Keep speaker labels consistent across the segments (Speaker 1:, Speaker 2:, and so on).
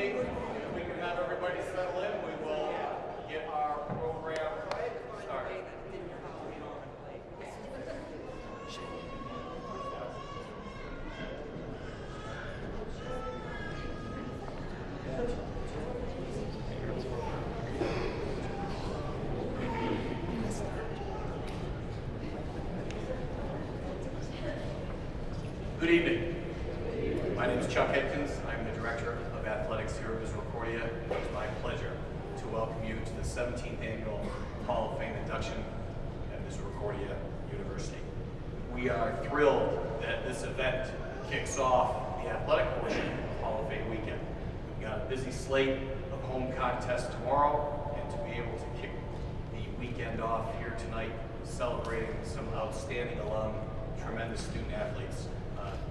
Speaker 1: evening. If we can have everybody settle in, we will get our program started. Good evening. My name is Chuck Edkins. I'm the Director of Athletics here at Misericordia. It's my pleasure to welcome you to the 17th Annual Hall of Fame induction at Misericordia University. We are thrilled that this event kicks off the athletic portion of Hall of Fame weekend. We've got a busy slate of home contests tomorrow, and to be able to kick the weekend off here tonight celebrating some outstanding alum, tremendous student athletes,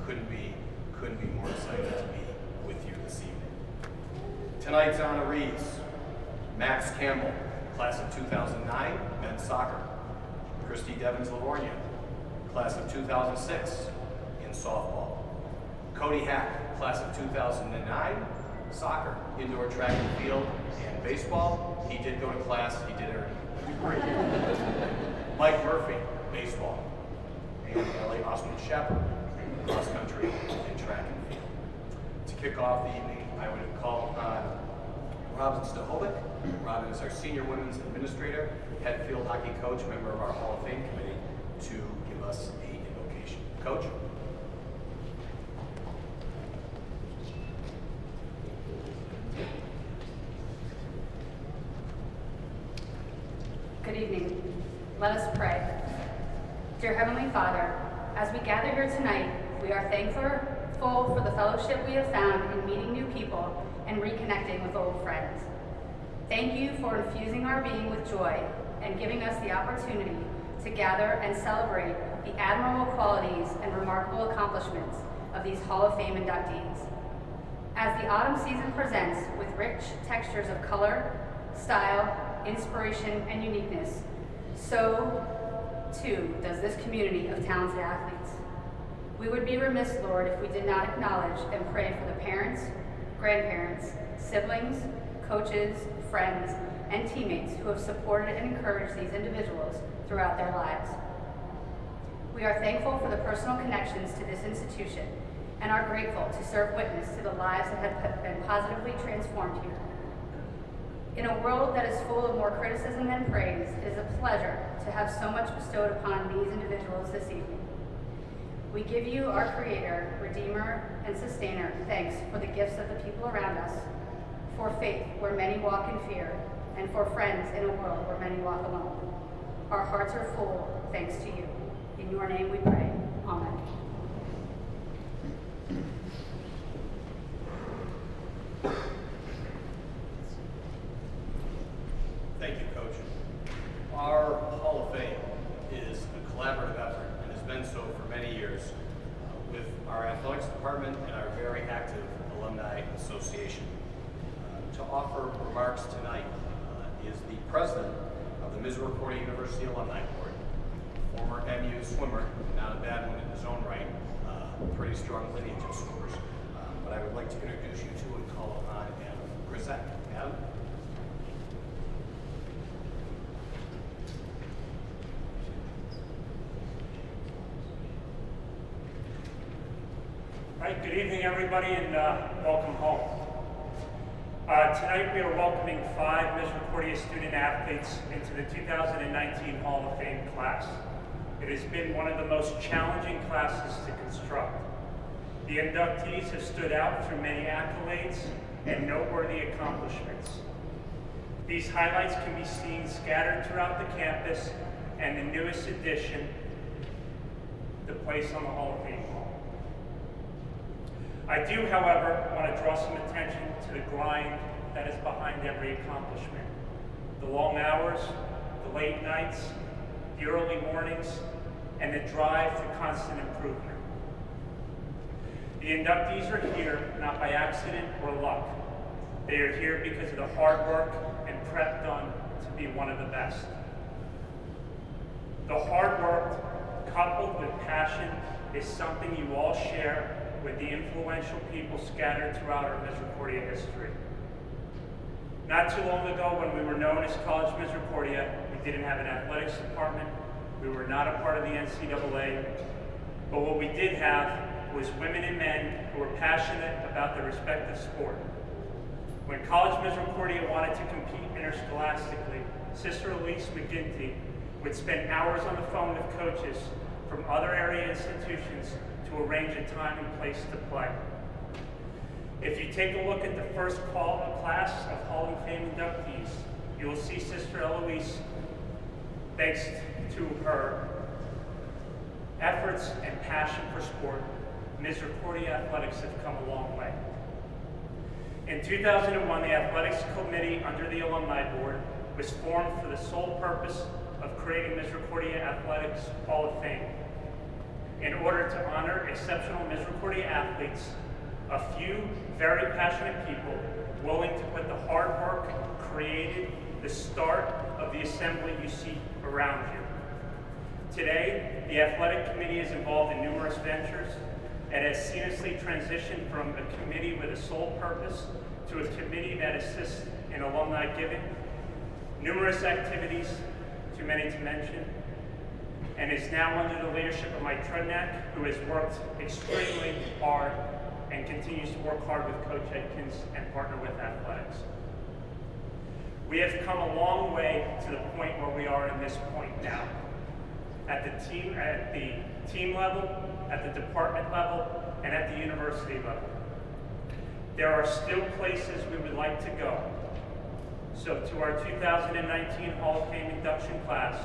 Speaker 1: couldn't be more excited to be with you this evening. Tonight's honorees: Max Campbell, class of 2009, men's soccer; Christy Devins-Livornia, class of 2006, in softball; Cody Hack, class of 2009, soccer, indoor track and field, and baseball. He did go to class, he did earn a degree. Mike Murphy, baseball; and Ellie Austin Shepard, cross country and track and field. To kick off the evening, I would call upon Robin Stahovic. Robin is our senior women's administrator, head field hockey coach, member of our Hall of Fame committee, to give us a invocation. Coach?
Speaker 2: Good evening. Let us pray. Dear Heavenly Father, as we gather here tonight, we are thankful for the fellowship we have found in meeting new people and reconnecting with old friends. Thank you for infusing our being with joy and giving us the opportunity to gather and celebrate the admirable qualities and remarkable accomplishments of these Hall of Fame inductees. As the autumn season presents with rich textures of color, style, inspiration, and uniqueness, so too does this community of talented athletes. We would be remiss, Lord, if we did not acknowledge and pray for the parents, grandparents, siblings, coaches, friends, and teammates who have supported and encouraged these individuals throughout their lives. We are thankful for the personal connections to this institution and are grateful to serve witness to the lives that have been positively transformed here. In a world that is full of more criticism than praise, it is a pleasure to have so much bestowed upon these individuals this evening. We give you, our Creator, Redeemer, and Sustainer, thanks for the gifts of the people around us, for faith where many walk in fear, and for friends in a world where many walk alone. Our hearts are full, thanks to you. In your name we pray. Amen.
Speaker 1: Thank you, Coach. Our Hall of Fame is a collaborative effort and has been so for many years with our athletics department and our very active alumni association. To offer remarks tonight is the president of the Misericordia University Alumni Board, former MU swimmer, not a bad one in his own right, pretty strong lineage of swimmers. But I would like to introduce you to and call upon Adam Grisette. Adam?
Speaker 3: All right, good evening, everybody, and welcome home. Tonight we are welcoming 5 Misericordia student athletes into the 2019 Hall of Fame class. It has been one of the most challenging classes to construct. The inductees have stood out through many accolades and noteworthy accomplishments. These highlights can be seen scattered throughout the campus and the newest addition, the place on the Hall of Fame wall. I do, however, want to draw some attention to the grind that is behind every accomplishment. The long hours, the late nights, the early mornings, and the drive for constant improvement. The inductees are here not by accident or luck. They are here because of the hard work and prep done to be one of the best. The hard work coupled with passion is something you all share with the influential people scattered throughout our Misericordia history. Not too long ago, when we were known as College Misericordia, we didn't have an athletics department. We were not a part of the NCAA. But what we did have was women and men who were passionate about their respective sport. When College Misericordia wanted to compete interscholastically, Sister Elise McGinty would spend hours on the phone with coaches from other area institutions to arrange a time and place to play. If you take a look at the first class of Hall of Fame inductees, you will see Sister Eloise, thanks to her efforts and passion for sport, Misericordia athletics have come a long way. In 2001, the athletics committee under the Alumni Board was formed for the sole purpose of creating Misericordia Athletics Hall of Fame. In order to honor exceptional Misericordia athletes, a few very passionate people willing to put the hard work created the start of the assembly you see around you. Today, the athletic committee is involved in numerous ventures and has seamlessly transitioned from a committee with a sole purpose to a committee that assists in alumni giving, numerous activities, too many to mention, and is now under the leadership of Mike Trudnak, who has worked extremely hard and continues to work hard with Coach Edkins and partner with athletics. We have come a long way to the point where we are in this point now. At the team level, at the department level, and at the university level. There are still places we would like to go. So to our 2019 Hall of Fame induction class,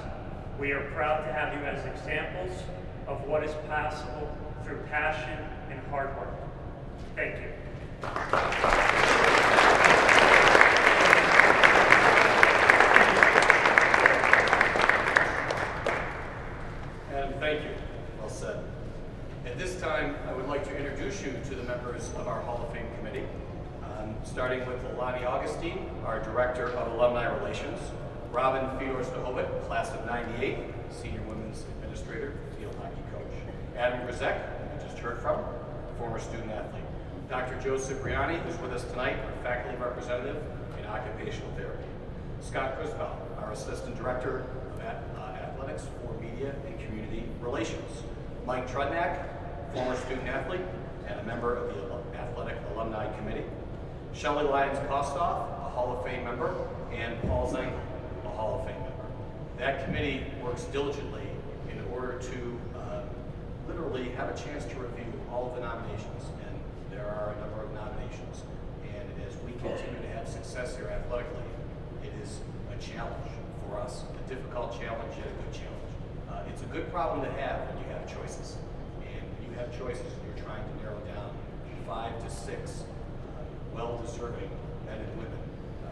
Speaker 3: we are proud to have you as examples of what is possible through passion and hard work. Thank you.
Speaker 1: And thank you. Well said. At this time, I would like to introduce you to the members of our Hall of Fame committee, starting with Lonnie Augustine, our Director of Alumni Relations, Robin Fedor-Stahovic, class of '98, Senior Women's Administrator, Field Hockey Coach, Adam Grzek, who you just heard from, former student athlete, Dr. Joe Cipriani, who's with us tonight, our faculty representative in occupational therapy, Scott Grisbaum, our Assistant Director of Athletics for Media and Community Relations, Mike Trudnak, former student athlete and a member of the Athletic Alumni Committee, Shelley Lyons-Kostoff, a Hall of Fame member, and Paul Zengel, a Hall of Fame member. That committee works diligently in order to literally have a chance to review all of the nominations, and there are a number of nominations. And as we continue to have success here athletically, it is a challenge for us, a difficult challenge, yet a good challenge. It's a good problem to have when you have choices. And when you have choices and you're trying to narrow down 5 to 6 well-deserving men and women,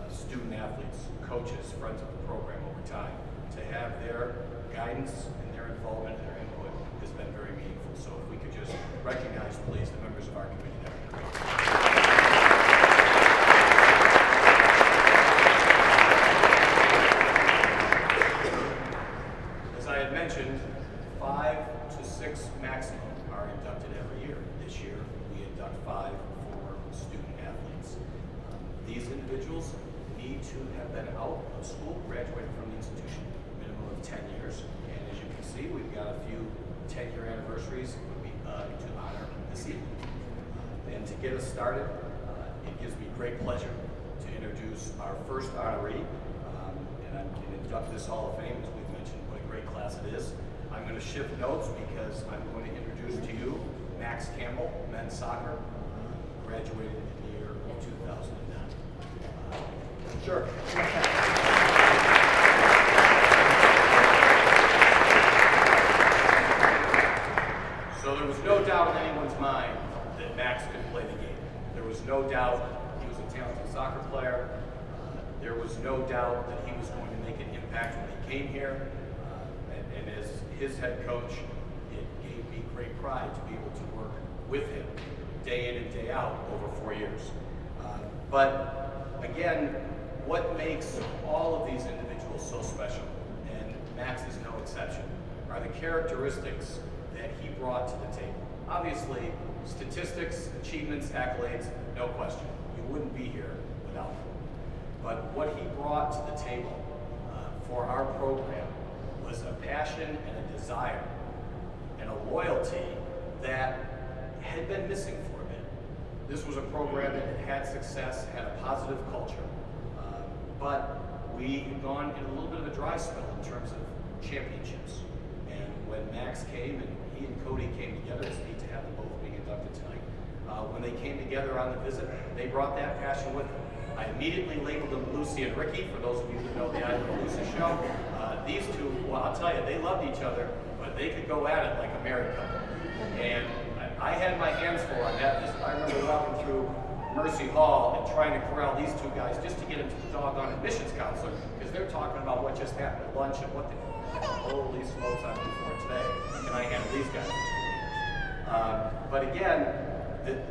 Speaker 1: student athletes, coaches, friends of the program over time, to have their guidance and their involvement and their input has been very meaningful. So if we could just recognize, please, the members of our committee, that would be great. As I had mentioned, 5 to 6 maximum are inducted every year. This year, we induct 5 for student athletes. These individuals need to have been out of school, graduated from the institution, minimum of 10 years. And as you can see, we've got a few 10-year anniversaries to honor this evening. And to get us started, it gives me great pleasure to introduce our first honoree, and I'm going to induct this Hall of Fame. As we've mentioned, what a great class it is. I'm going to shift notes because I'm going to introduce to you Max Campbell, men's soccer, graduated in the year 2009. Sure. So there was no doubt in anyone's mind that Max could play the game. There was no doubt he was a talented soccer player. There was no doubt that he was going to make an impact when he came here. And as his head coach, it gave me great pride to be able to work with him day in and day out over 4 years. But again, what makes all of these individuals so special, and Max is no exception, are the characteristics that he brought to the table. Obviously, Statistics, achievements, accolades, no question. You wouldn't be here without them. But what he brought to the table for our program was a passion and a desire and a loyalty that had been missing for a bit. This was a program that had success, had a positive culture, but we had gone in a little bit of a dry spell in terms of championships. And when Max came and he and Cody came together, it's neat to have them both being inducted tonight. When they came together on the visit, they brought that passion with them. I immediately labeled them Lucy and Ricky, for those of you who know the Island of Lucy show. These two, well, I'll tell you, they loved each other, but they could go at it like a married couple. And I had my hands full on that visit. I remember walking through Mercy Hall and trying to corral these two guys just to get them to the doggone admissions counselor, because they're talking about what just happened at lunch and what the holy smokes I'm in for today. Can I handle these guys? But again,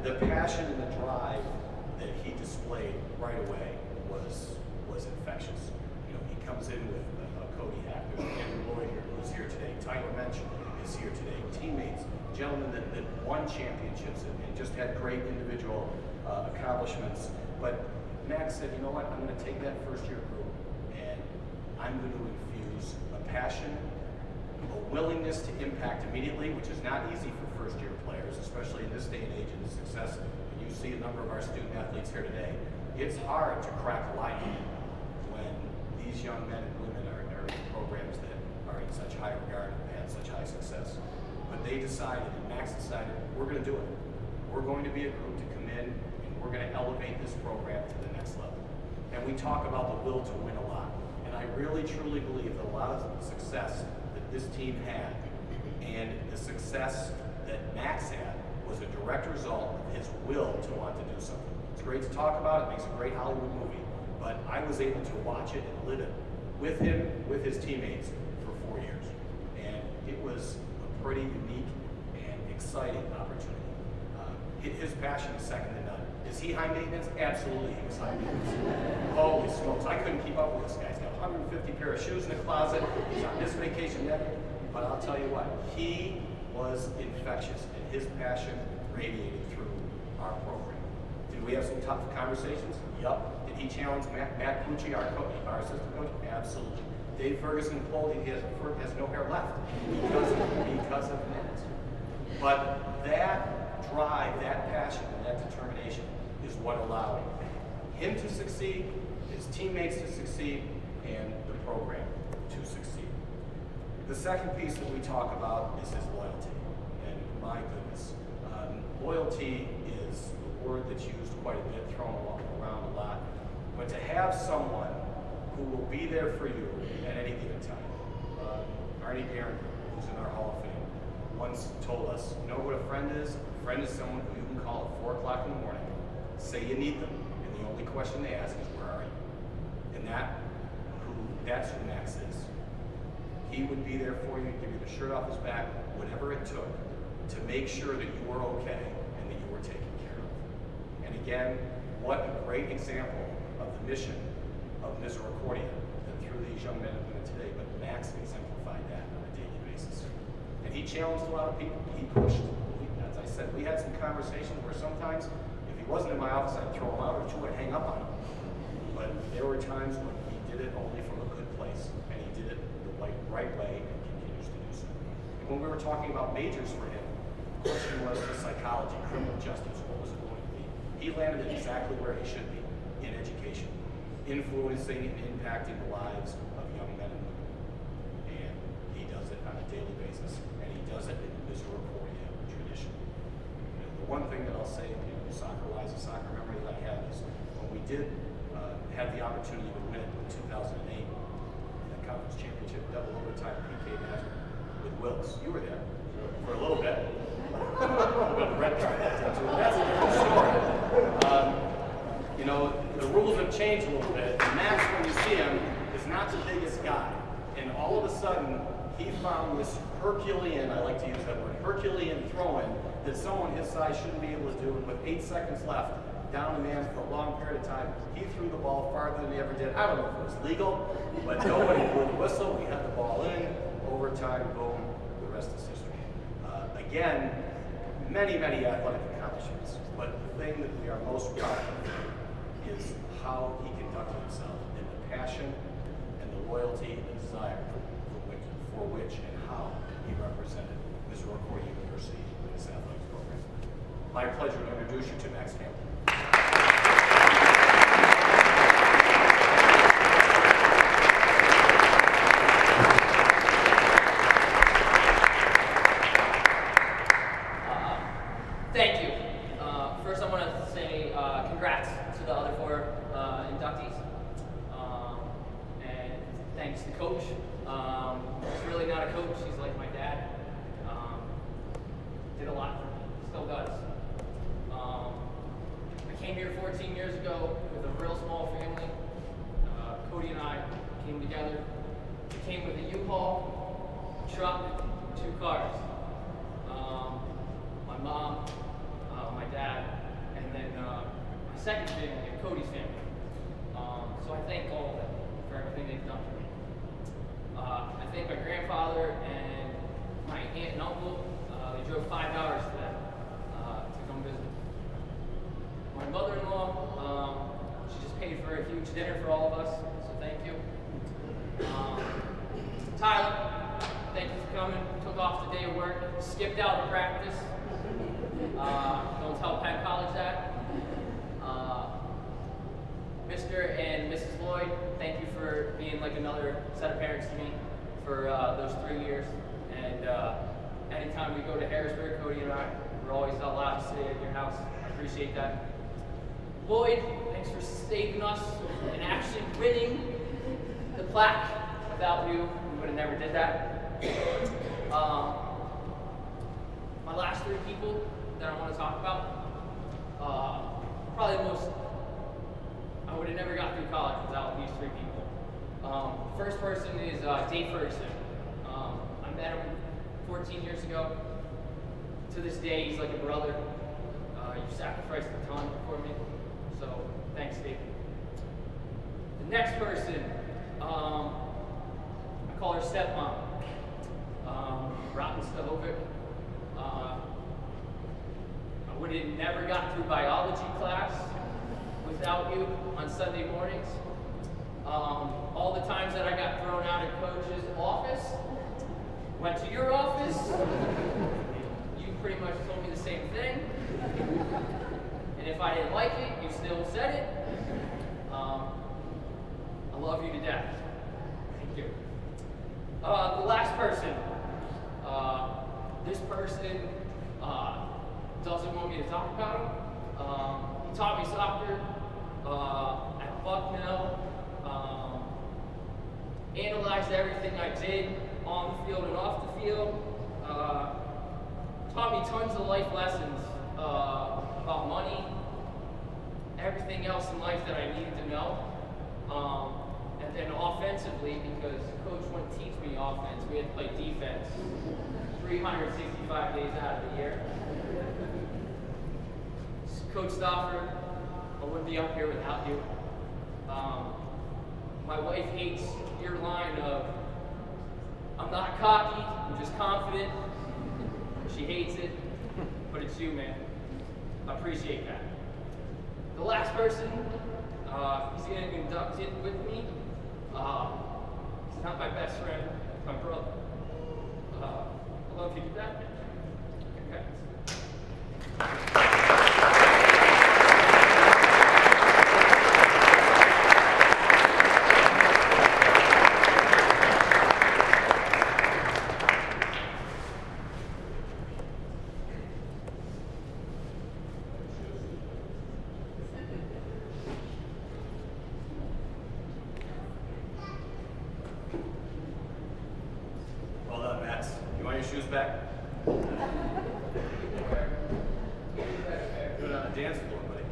Speaker 1: the passion and the drive that he displayed right away was infectious. You know, he comes in with Cody Hack, there's Andrew Lloyd here, who's here today, Tyler Mensch is here today, teammates, gentlemen that won championships and just had great individual accomplishments. But Max said, you know what, I'm going to take that first year group and I'm going to infuse a passion, a willingness to impact immediately, which is not easy for first year players, especially in this day and age and the success. And you see a number of our student athletes here today. It's hard to crack a line when these young men and women are in programs that are in such high regard and had such high success. But they decided, and Max decided, we're going to do it. We're going to be a group to come in and we're going to elevate this program to the next level. And we talk about the will to win a lot. And I really truly believe that a lot of the success that this team had and the success that Max had was a direct result of his will to want to do something. It's great to talk about, it makes a great Hollywood movie, but I was able to watch it and live it with him, with his teammates for 4 years. And it was a pretty unique and exciting opportunity. His passion is second to none. Is he high maintenance? Absolutely, he was high maintenance. Holy smokes, I couldn't keep up with this guy. He's got 150 pair of shoes in the closet, he's on this vacation yet. But I'll tell you what, he was infectious, and his passion radiated through our program. Did we have some tough conversations? Yup. Did he challenge Matt Pucci, our assistant coach? Absolutely. Dave Ferguson told he has no hair left because of that. But that drive, that passion, and that determination is what allowed him to succeed, his teammates to succeed, and the program to succeed. The second piece that we talk about is his loyalty. And my goodness, loyalty is a word that's used quite a bit, thrown around a lot. But to have someone who will be there for you at any given time. Arnie Aaron, who's in our Hall of Fame, once told us, you know what a friend is? A friend is someone who you can call at 4 o'clock in the morning, say you need them, and the only question they ask is, where are you? And that's who Max is. He would be there for you, give you the shirt off his back, whatever it took, to make sure that you were okay and that you were taken care of. And again, what a great example of the mission of Misericordia that through these young men and women today, but Max exemplified that on a daily basis. And he challenged a lot of people. He pushed. As I said, we had some conversations where sometimes, if he wasn't in my office, I'd throw him out, or two, I'd hang up on him. But there were times when he did it only from a good place, and he did it the right way and continues to do so. And when we were talking about majors for him, the question was for psychology, criminal justice, what was it going to be? He landed it exactly where he should be, in education, influencing and impacting the lives of young men and women. And he does it on a daily basis, and he does it in the Misericordia tradition. You know, the one thing that I'll say, soccer-wise, a soccer memory that I have is when we did have the opportunity to win in 2008, the conference championship, double overtime PK match with Wilkes. You were there for a little bit. A little bit of red card that day too. That's a different story. You know, the rules have changed a little bit. Max, when you see him, is not the biggest guy. And all of a sudden, he found this Herculean, I like to use that word, Herculean throw-in that someone his size shouldn't be able to do. And with 8 seconds left, down a man for a long period of time, he threw the ball farther than he ever did. I don't know if it was legal, but nobody blew the whistle. We had the ball in, overtime, boom, the rest is history. Again, many, many athletic accomplishments, but the thing that we are most proud of is how he conducted himself and the passion and the loyalty and the desire for which and how he represented Misericordia University in this athletics program. My pleasure to introduce you to Max Campbell.
Speaker 4: Thank you. First, I want to say congrats to the other four inductees. And thanks to Coach. He's really not a coach, he's like my dad. Did a lot for me, still does. I came here 14 years ago with a real small family. Cody and I came together. We came with a U-Haul, a truck, 2 cars. My mom, my dad, and then my second family, Cody's family. So I thank all of them for everything they've done for me. I thank my grandfather and my aunt and uncle. They drove 5 hours for that to come visit. My mother-in-law, she just paid for a huge dinner for all of us, so thank you. Tyler, thank you for coming. Took off the day of work, skipped out of practice. Don't tell Penn College that. Mr. and Mrs. Lloyd, thank you for being like another set of parents to me for those 3 years. And anytime we go to Harrisburg, Cody and I, we're always allowed to stay at your house. I appreciate that. Lloyd, thanks for saving us and actually winning the plaque. Without you, we would have never did that. My last 3 people that I want to talk about, probably the most, I would have never got through college without these 3 people. First person is Dave Ferguson. I met him 14 years ago. To this day, he's like a brother. You sacrificed a ton for me, so thanks, Dave. The next person, I call her stepmom, Robin Stahovic. I would have never got through biology class without you on Sunday mornings. All the times that I got thrown out of Coach's office, went to your office, you pretty much told me the same thing. And if I didn't like it, you still said it. I love you to death. Thank you. The last person, this person doesn't want me to talk about him. He taught me soccer at Bucknell, analyzed everything I did on the field and off the field, taught me tons of life lessons about money, everything else in life that I needed to know. And then offensively, because Coach wouldn't teach me offense, we had to play defense 365 days out of the year. Coach Stauffer, I wouldn't be up here without you. My wife hates your line of, I'm not cocky, I'm just confident. She hates it, but it's you, man. I appreciate that. The last person, he's getting inducted with me. He's not my best friend, my brother. I love you to death. Congrats.
Speaker 1: Well done, Max. You want your shoes back? Do it on the dance floor, buddy.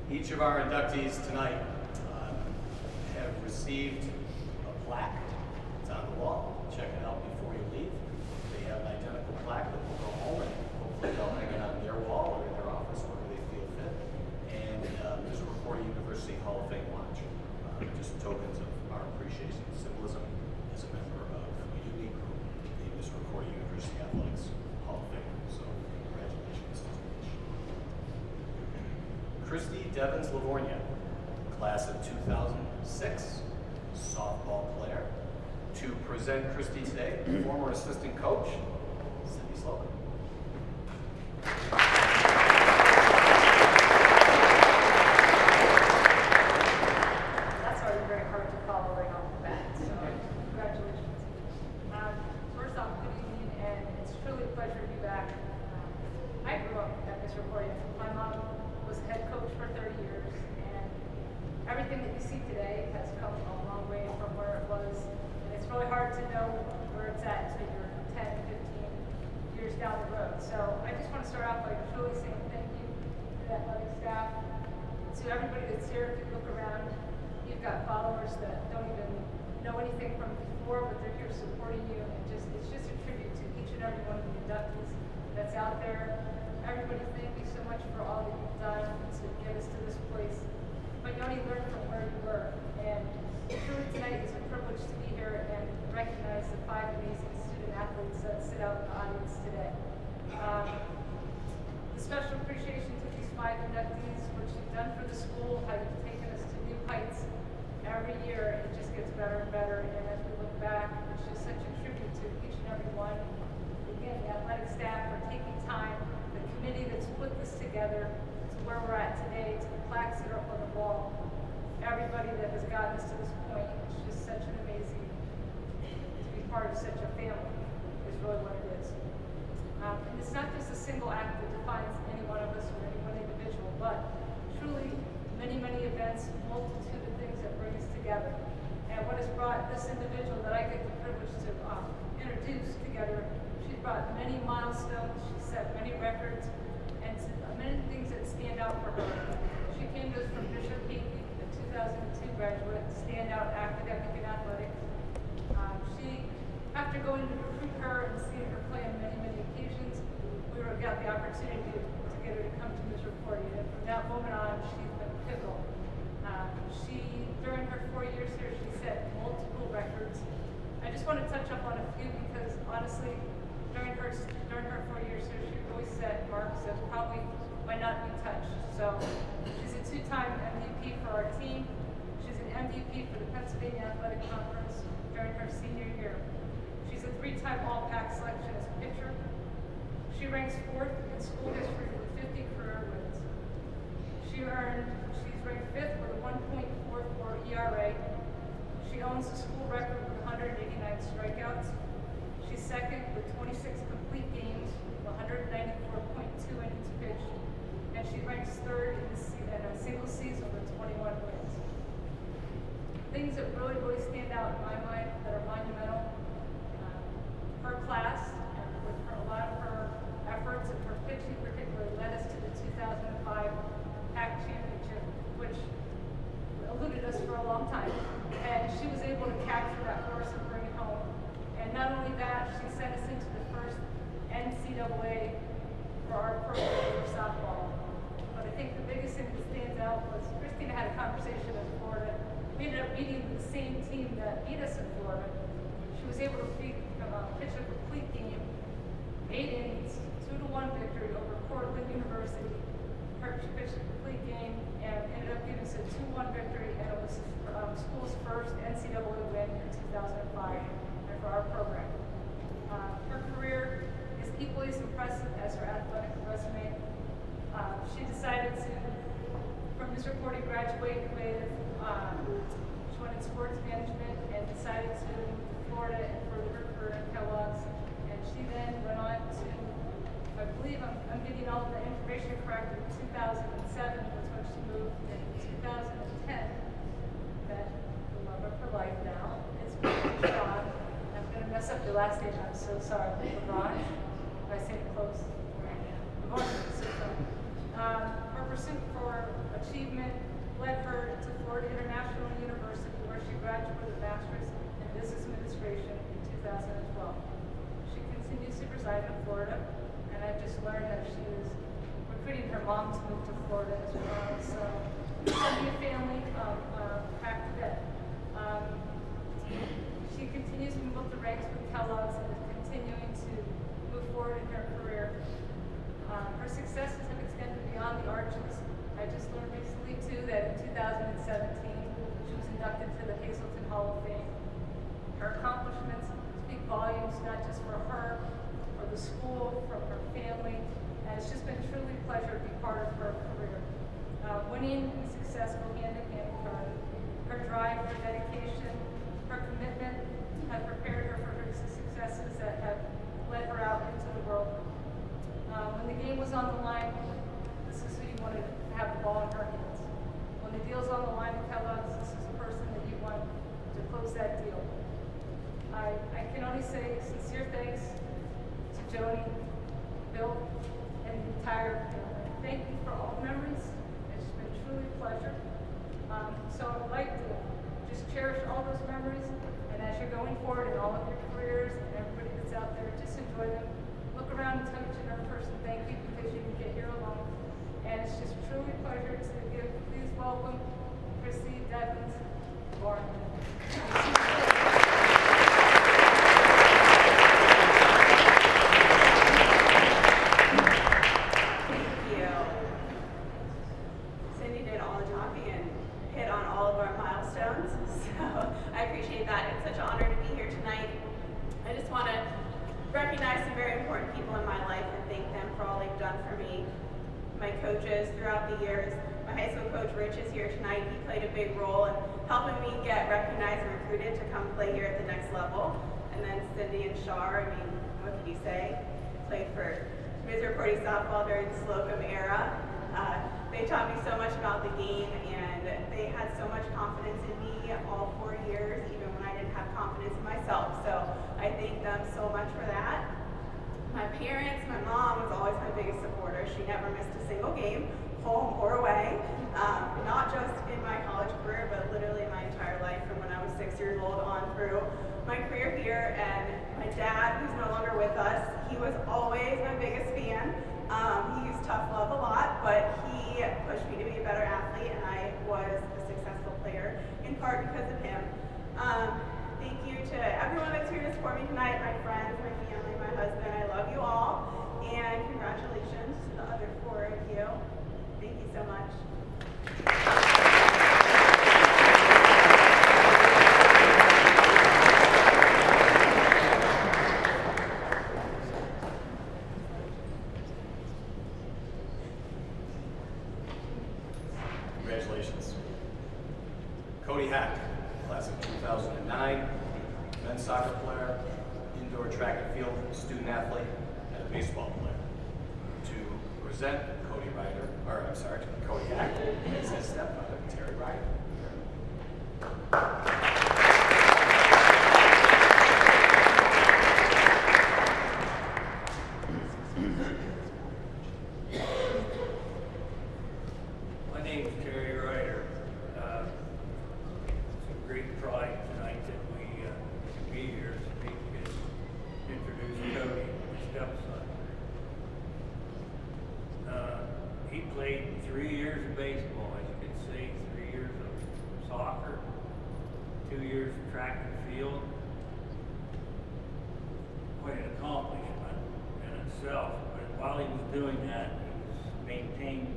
Speaker 1: Each of our inductees tonight have received a plaque. It's on the wall. Check it out before you leave. They have an identical plaque that will go home and hopefully they'll hang it on their wall or in their office wherever they feel fit. And Misericordia University Hall of Fame watch. Just tokens of our appreciation and symbolism as a member of a unique group Christy Devins Livornia, class of 2006, softball player. To present Christy today, former assistant coach, Cindy Slogan.
Speaker 5: That's already very hard to follow right off the bat, so congratulations. First off, good evening, and it's truly a pleasure to be back. I grew up at Misericordia. My mom was head coach for 30 years, and everything that you see today has come a long way from where it was. And it's really hard to know where it's at until you're 10, 15 years down the road. So I just want to start off by truly saying thank you to the athletic staff, to everybody that's here. If you look around, you've got followers that don't even know anything from before, but they're here supporting you. And it's just a tribute to each and every one of the inductees that's out there. Everybody, thank you so much for all that you've done to get us to this place. But you only learn from where you were. And truly tonight is a privilege to be here and recognize the 5 amazing student athletes that sit out in the audience today. The special appreciation to these 5 inductees, what you've done for the school, how you've taken us to new heights. Every year it just gets better and better, and as we look back, it's just such a tribute to each and every one. Again, the athletic staff for taking time, the committee that's put this together to where we're at today, to the plaques that are up on the wall. Everybody that has gotten us to this point, it's just such an amazing, to be part of such a family is really what it is. And it's not just a single act that defines any one of us or any one individual, but truly many, many events, multitude of things that bring us together. And what has brought this individual that I get the privilege to introduce together, she's brought many milestones, she's set many records, and many things that stand out for her. She came to us from Bishop Peak, the 2002 graduate, standout academic and athletic. After going to recruit her and seeing her play on many, many occasions, we got the opportunity to get her to come to Misericordia. And from that moment on, she's been pivotal. During her 4 years here, she set multiple records. I just want to touch up on a few because honestly, during her 4 years here, she really set marks that probably might not be touched. So she's a 2-time MVP for our team. She's an MVP for the Pennsylvania Athletic Conference during her senior year. She's a 3-time All-PAC selection as a pitcher. She ranks 4th in school history with 50 career wins. She's ranked 5th with a 1.44 ERA. She owns the school record with 189 strikeouts. She's 2nd with 26 complete games, 194.2 innings pitched, and she ranks 3rd in a single season with 21 wins. Things that really, really stand out in my mind that are monumental. Her class, and with a lot of her efforts and her pitching particularly, led us to the 2005 PAC championship, which eluded us for a long time. And she was able to capture that horse and bring it home. And not only that, she sent us into the first NCAA for our program for softball. But I think the biggest thing that stands out was Christina had a conversation in Florida. We ended up beating the same team that beat us in Florida. She was able to pitch a complete game, 8 innings, 2-1 victory over Cortland University. She pitched a complete game and ended up giving us a 2-1 victory, and it was school's first NCAA win in 2005 and for our program. Her career is equally as impressive as her athletic resume. She decided to, from Misericordia, graduate with, she wanted sports management and decided to move to Florida and further her career in Kellogg's. And she then went on to, I believe I'm getting all the information correct, in 2007 was when she moved. In 2010, that the love of her life now is Sean. I'm going to mess up your last name, I'm so sorry. LeBron, if I say it close. LeBron, so sorry. Her pursuit for achievement led her to Florida International University, where she graduated with a master's in business administration in 2012. She continues to reside in Florida, and I just learned that she is recruiting her mom to move to Florida as well. So, having a family of PAC cadet. She continues to move up the ranks with Kellogg's and is continuing to move forward in her career. Her successes have extended beyond the arches. I I just learned recently too that in 2017 she was inducted to the Hazleton Hall of Fame. Her accomplishments speak volumes not just for her, for the school, for her family, and it's just been truly a pleasure to be part of her career. Winning and success go hand in hand with her. Her drive, her dedication, her commitment have prepared her for her successes that have led her out into the world. When the game was on the line, this is who you wanted to have the ball in her hands. When the deal's on the line at Kellogg's, this is the person that you want to close that deal. I can only say sincere thanks to Joni, Bill, and the entire family. Thank you for all the memories. It's been truly a pleasure. So I'd like to just cherish all those memories, and as you're going forward in all of your careers and everybody that's out there, just enjoy them. Look around and tell each and every person thank you because you didn't get here alone. And it's just truly a pleasure to please welcome Chrissy Devins Barton.
Speaker 6: Coaches throughout the years. My high school coach Rich is here tonight. He played a big role in helping me get recognized and recruited to come play here at the next level. And then Cindy and Shar, I mean, what can you say? Played for Misericordia softball during the Slocum era. They taught me so much about the game, and they had so much confidence in me all 4 years, even when I didn't have confidence in myself. So I thank them so much for that. My parents, my mom was always my biggest supporter. She never missed a single game, home or away. Not just in my college career, but literally my entire life from when I was 6 years old on through my career here. And my dad, who's no longer with us, he was always my biggest fan. He used tough love a lot, but he pushed me to be a better athlete, and I was a successful player in part because of him. Thank you to everyone that's here to support me tonight, my friends, my family, my husband. I love you all, and congratulations to the other 4 of you. Thank you so much.
Speaker 1: Congratulations. Cody Hack, class of 2009, men's soccer player, indoor track and field student athlete, and a baseball player. To present Cody Hack, is his stepmother, Terry Ryder.
Speaker 7: My name is Terry Ryder. It's a great pride tonight that we can be here to speak and introduce Cody, my stepson. He played 3 years of baseball, as you can see, 3 years of soccer, 2 years of track and field. Quite an accomplishment in itself. But while he was doing that, he was maintained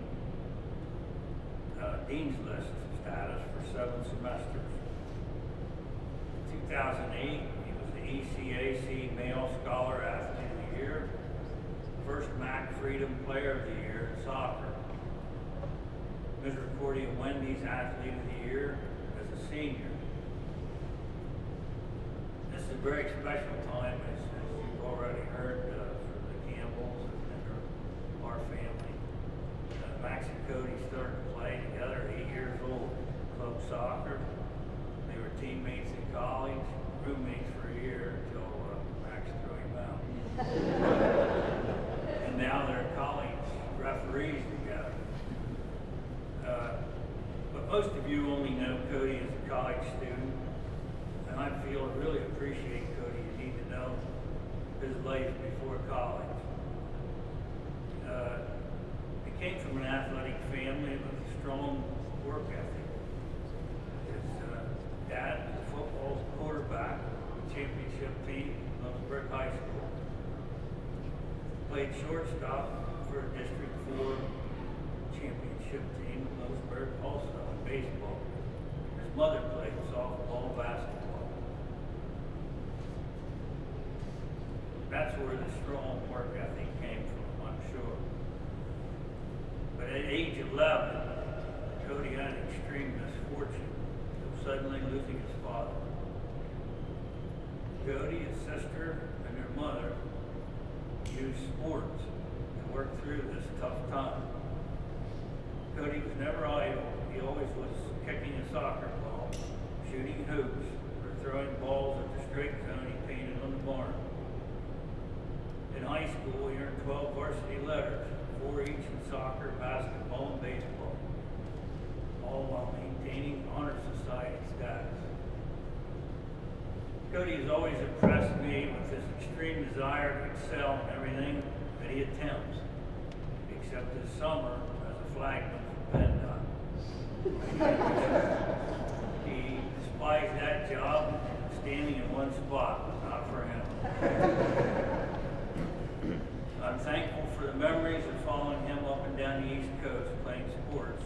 Speaker 7: Dean's List status for 7 semesters. In 2008, he was the ECAC Male Scholar Athlete of the Year, first MAC Freedom Player of the Year in soccer, Misericordia Wendy's Athlete of the Year as a senior. This is a very special time, as you've already heard, for the Campbells and our family. Max and Cody started to play together at 8 years old, club soccer. They were teammates in college, roommates for a year until Max threw him out. And now they're college referees together. But most of you only know Cody as a college student, and I feel I really appreciate Cody. You need to know his life before college. He came from an athletic family with a strong work ethic. His dad was a football quarterback with a championship team at Lawrenceburg High School. Played shortstop for a District 4 championship team in Lewisburg also in baseball. His mother played softball and basketball. That's where the strong work ethic came from, I'm sure. But at age 11, Cody had an extreme misfortune of suddenly losing his father. Cody, his sister, and their mother used sports to work through this tough time. Cody was never idle. He always was kicking a soccer ball, shooting hoops, or throwing balls at the strike zone he painted on the barn. In high school, he earned 12 varsity letters, 4 each in soccer, basketball, and baseball, all while maintaining honor society status. Cody has always impressed me with his extreme desire to excel in everything that he attempts, except this summer as a flagman for PennDOT. He despised that job, standing in one spot, not for him. I'm thankful for the memories of following him up and down the East Coast playing sports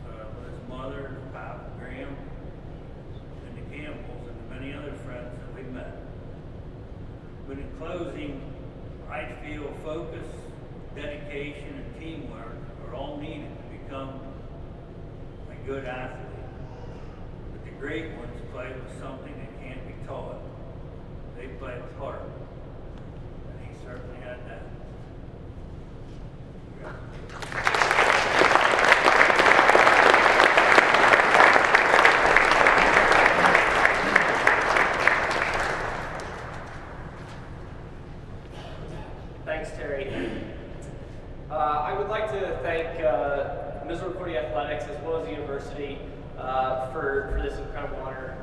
Speaker 7: with his mother, Pop, Graham, and the Campbells, and the many other friends that we met. But in closing, I feel focus, dedication, and teamwork are all needed to become a good athlete. But the great ones play with something that can't be taught. They play with heart. And he certainly had that.
Speaker 8: Thanks, Terry. I would like to thank Misericordia Athletics as well as the university for this incredible honor.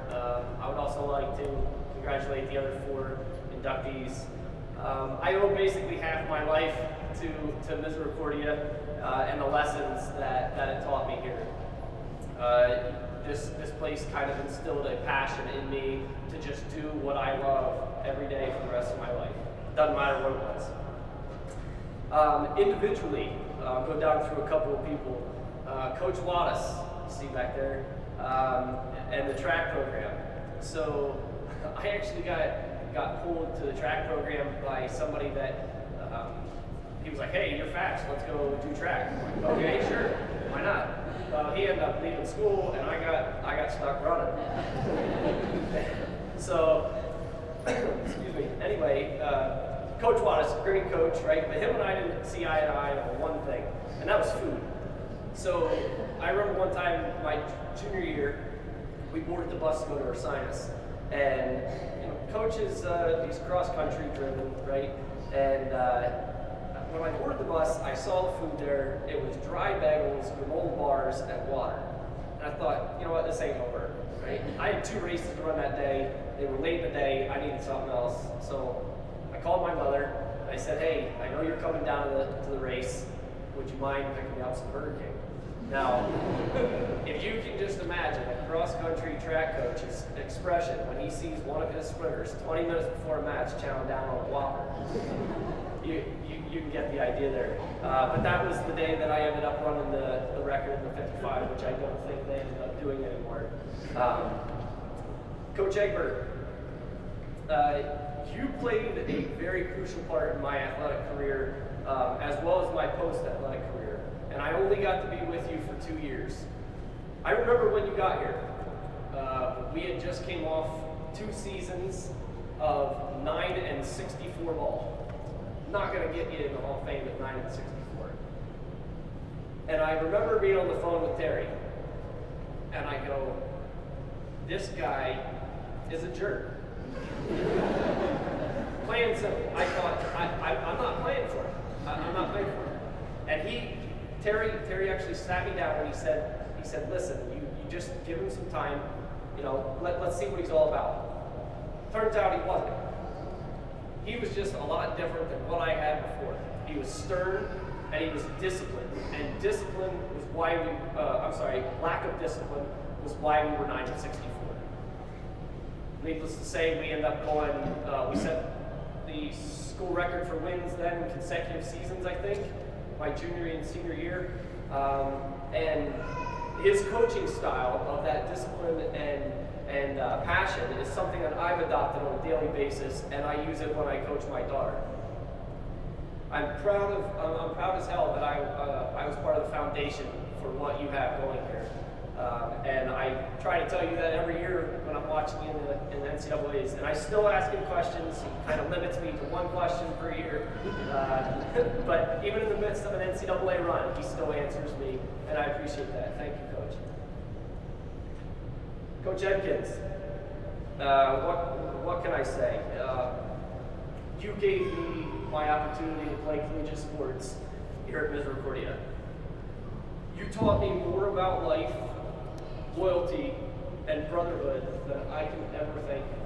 Speaker 8: I would also like to congratulate the other 4 inductees. I owe basically half my life to Misericordia and the lessons that it taught me here. This place kind of instilled a passion in me to just do what I love every day for the rest of my life. Doesn't matter what it was. Individually, I'll go down through a couple of people. Coach Wattis, you see back there, and the track program. So I actually got pulled to the track program by somebody that he was like, "Hey, you're fast. Let's go do track." I'm like, "Okay, sure. Why not?" He ended up leaving school, and I got stuck running. So, excuse me. Anyway, Coach Wattis, great coach, right? But him and I didn't see eye to eye on one thing, and that was food. So I remember one time, my junior year, we boarded the bus to go to Ursinus, and Coach is he's cross country driven, right? And when I boarded the bus, I saw the food there. It was dry bagels, granola bars, and water. And I thought, you know what, this ain't gonna work, right? I had 2 races to run that day. They were late in the day. I needed something else. So I called my mother. I said, "Hey, I know you're coming down to the race. Would you mind picking me up some Burger King?" Now, if you can just imagine a cross-country track coach's expression when he sees one of his sprinters 20 minutes before a match chowing down on a Whopper, you can get the idea there. But that was the day that I ended up running the record in the 55, which I don't think they ended up doing anymore. Coach Egbert, you played a very crucial part in my athletic career, as well as my post-athletic career. And I only got to be with you for 2 years. I remember when you got here. We had just came off 2 seasons of 9 and 64 ball. Not going to get you in the Hall of Fame at 9 and 64. And I remember being on the phone with Terry, and I go, "This guy is a jerk." Plain and simple. I thought, I'm not playing for him. I'm not playing for him. And Terry actually sat me down and he said, "Listen, you just give him some time. Let's see what he's all about." Turns out he wasn't. He was just a lot different than what I had before. He was stern and he was disciplined. And discipline was why lack of discipline was why we were 9 and 64. Needless to say, we ended up going, we set the school record for wins then in consecutive seasons, I think, my junior and senior year. And his coaching style of that discipline and passion is something that I've adopted on a daily basis, and I use it when I coach my daughter. I'm proud as hell that I was part of the foundation for what you have going here. And I try to tell you that every year when I'm watching you in the NCAAs, and I still ask him questions. He kind of limits me to one question per year. But even in the midst of an NCAA run, he still answers me, and I appreciate that. Thank you, Coach. Coach Edkins, what can I say? You gave me my opportunity to play collegiate sports here at Misericordia. You taught me more about life, loyalty, and brotherhood than I can ever thank you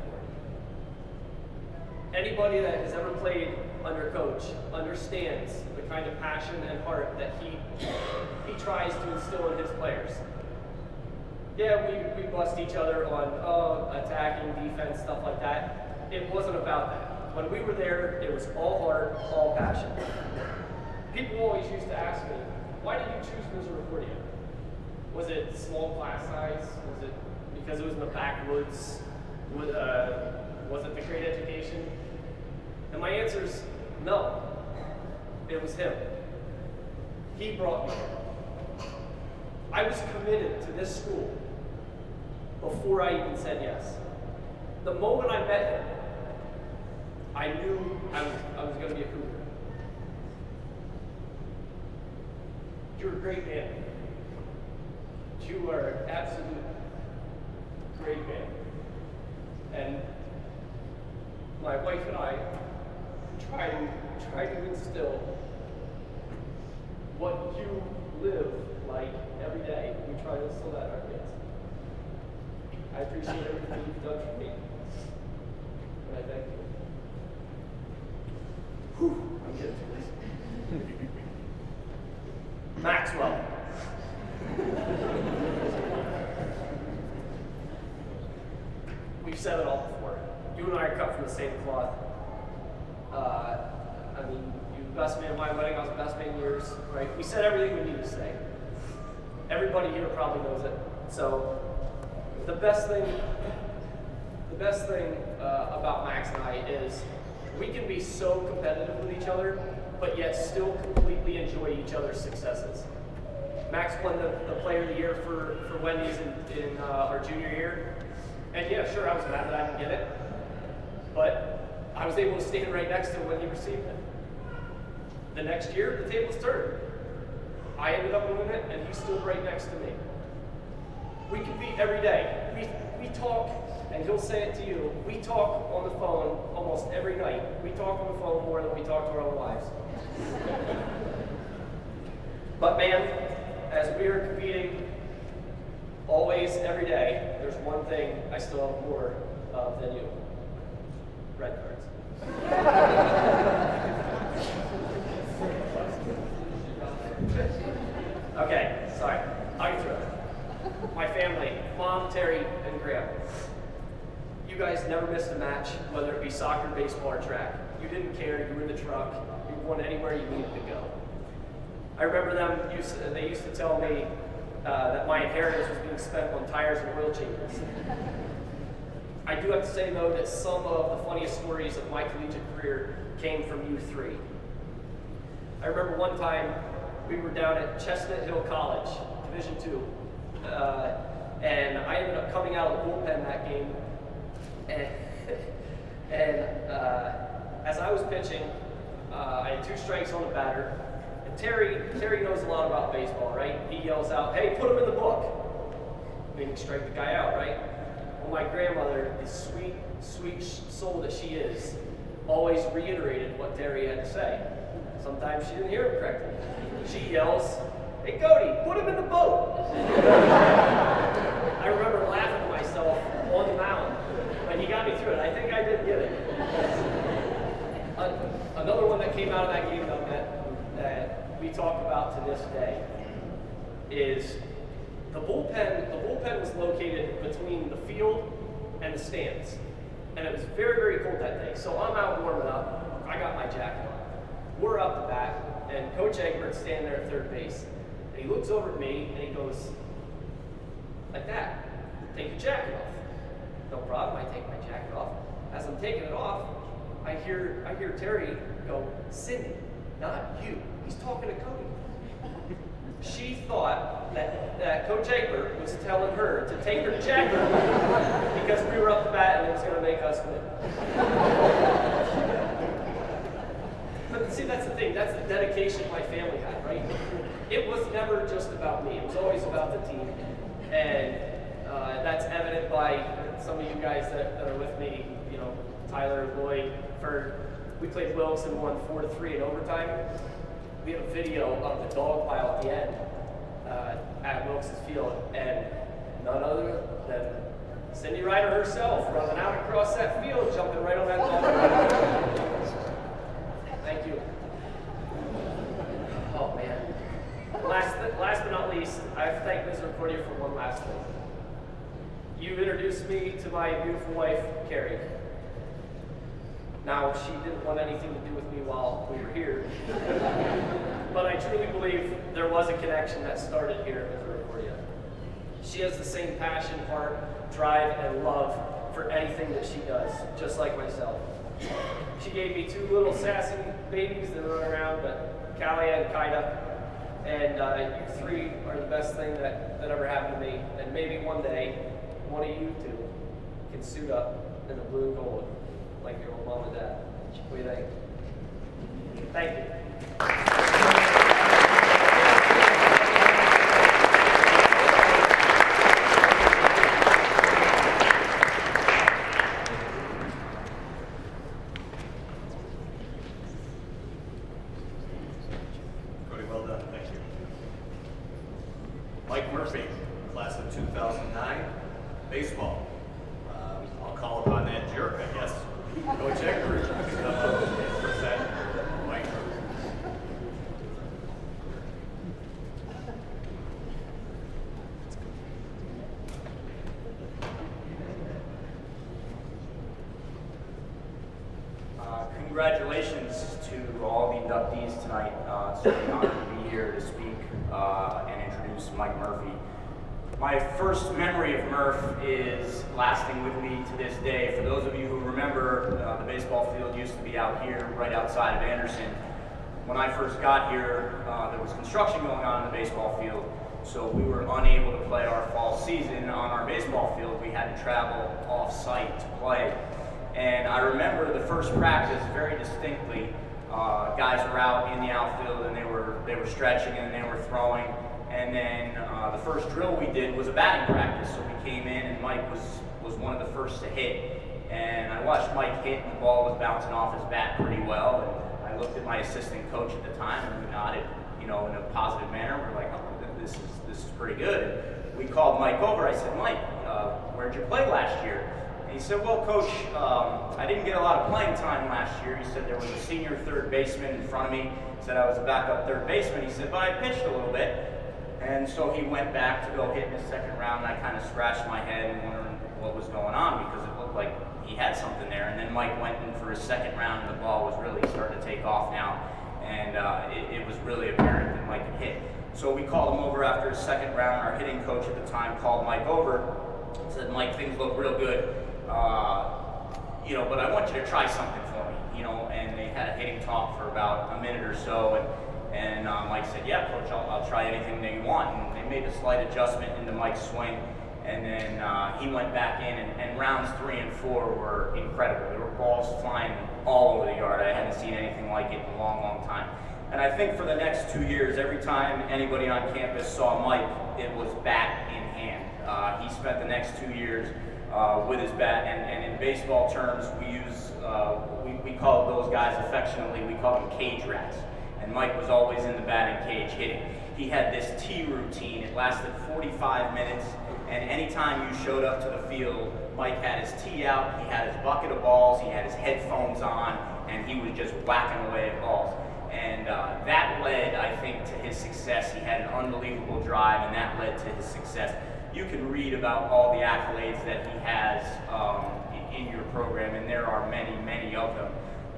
Speaker 8: for. Anybody that has ever played under Coach understands the kind of passion and heart that he tries to instill in his players. Yeah, we bust each other on attacking, defense, stuff like that. It wasn't about that. When we were there, it was all heart, all passion. People always used to ask me, why did you choose Misericordia? Was it small class size? Was it because it was in the backwoods? Was it the great education? And my answer is no. It was him. He brought me here. I was committed to this school before I even said yes. The moment I met him, I knew I was going to be a Cougar. You're a great man. You are an absolute great man. And my wife and I try to instill what you live like every day. We try to instill that in our kids. I appreciate everything you've done for me. And I thank you. Whew, I'm getting through this. Maxwell. We've said it all before. You and I are cut from the same cloth. I mean, you were the best man at my wedding, I was the best man in yours, right? We said everything we need to say. Everybody here probably knows it. So, the best thing about Max and I is we can be so competitive with each other, but yet still completely enjoy each other's successes. Max won the Player of the Year for Wendy's in our junior year. And yeah, sure, I was mad that I didn't get it. But I was able to stand right next to him when he received it. The next year, the tables turned. I ended up winning it, and he stood right next to me. We compete every day. We talk, and he'll say it to you, we talk on the phone almost every night. We talk on the phone more than we talk to our own wives. But man, as we are competing always, every day, there's one thing I still have more of than you. Red cards. Okay, sorry. I'll get through it. My family, Mom, Terry, and Graham. You guys never missed a match, whether it be soccer, baseball, or track. You didn't care, you were in the truck, you went anywhere you needed to go. I remember they used to tell me that my inheritance was being spent on tires and oil changes. I do have to say, though, that some of the funniest stories of my collegiate career came from you three. I remember one time we were down at Chestnut Hill College, Division II, and I ended up coming out of the bullpen that game, and as I was pitching, I had 2 strikes on the batter. Terry knows a lot about baseball, right? He yells out, "Hey, put him in the book." Meaning strike the guy out, right? Well, my grandmother, the sweet, sweet soul that she is, always reiterated what Terry had to say. Sometimes she didn't hear him correctly. She yells, "Hey, Cody, put him in the boat." I remember laughing to myself on the mound, but he got me through it. I think I did get it. Another one that came out of that game, though, that we talk about to this day is the bullpen. The bullpen was located between the field and the stands, and it was very, very cold that day. So I'm out warming up. I got my jacket on. We're up the bat, and Coach Egbert's standing there at third base, And he looks over at me and he goes, like that, take your jacket off. No problem, I take my jacket off. As I'm taking it off, I hear Terry go, Cindy, not you. He's talking to Cody. She thought that Coach Egbert was telling her to take her jacket off because we were up the bat and it was going to make us win. But see, that's the thing. That's the dedication my family had, right? It was never just about me. It was always about the team. And that's evident by some of you guys that are with me, you know, Tyler, Lloyd, Ferg. We played Wilkes and won 4-3 in overtime. We have a video of the dog pile at the end at Wilkes' field, and none other than Cindy Ryder herself running out across that field, jumping right on that dog pile. Thank you. Oh man. Last but not least, I have to thank Misericordia for one last thing. You introduced me to my beautiful wife, Carrie. Now, she didn't want anything to do with me while we were here, but I truly believe there was a connection that started here at Misericordia. She has the same passion, heart, drive, and love for anything that she does, just like myself. She gave me two little sassy babies that run around, but Callie and Kaida, and you three are the best thing that ever happened to me, and maybe one day, one of you two can suit up in the blue and gold like your old mom and dad. What do you think? Thank you.
Speaker 1: Cody, well done. Thank you. Mike Murphy, class of 2009, baseball. I'll call upon that jerk, I guess. Coach Egbert to come up and present Mike Murphy.
Speaker 9: Congratulations to all the inductees tonight. It's really an honor to be here to speak and introduce Mike Murphy. My first memory of Murph is lasting with me to this day. For those of you who remember, the baseball field used to be out here, right outside of Anderson. When I first got here, there was construction going on in the baseball field, so we were unable to play our fall season on our baseball field. We had to travel off-site to play. And I remember the first practice very distinctly. Guys were out in the outfield and they were stretching and they were throwing. And then the first drill we did was a batting practice. So we came in and Mike was one of the first to hit. And I watched Mike hit and the ball was bouncing off his bat pretty well. And I looked at my assistant coach at the time and we nodded, in a positive manner. We're like, oh, this is pretty good. And we called Mike over. I said, Mike, where'd you play last year? And he said, well, Coach, I didn't get a lot of playing time last year. He said there was a senior third baseman in front of me. He said I was a backup third baseman. He said, but I pitched a little bit. And so he went back to go hit in his second round, and I kind of scratched my head and wondering what was going on because it looked like he had something there. And then Mike went in for his second round, and the ball was really starting to take off now. And it was really apparent that Mike had hit. So we called him over after his second round. Our hitting coach at the time called Mike over and said, Mike, things look real good. But I want you to try something for me, and they had a hitting talk for about a minute or so, and Mike said, yeah, Coach, I'll try anything that you want, and they made a slight adjustment into Mike's swing, and then he went back in, and rounds 3 and 4 were incredible. There were balls flying all over the yard. I hadn't seen anything like it in a long, long time. And I think for the next 2 years, every time anybody on campus saw Mike, it was bat in hand. He spent the next 2 years with his bat, and in baseball terms, we call those guys affectionately, we call them cage rats. And Mike was always in the batting cage hitting. He had this tee routine. It lasted 45 minutes, and anytime you showed up to the field, Mike had his tee out, he had his bucket of balls, he had his headphones on, and he was just whacking away at balls. And that led, I think, to his success. He had an unbelievable drive, and that led to his success. You can read about all the accolades that he has in your program, and there are many, many of them.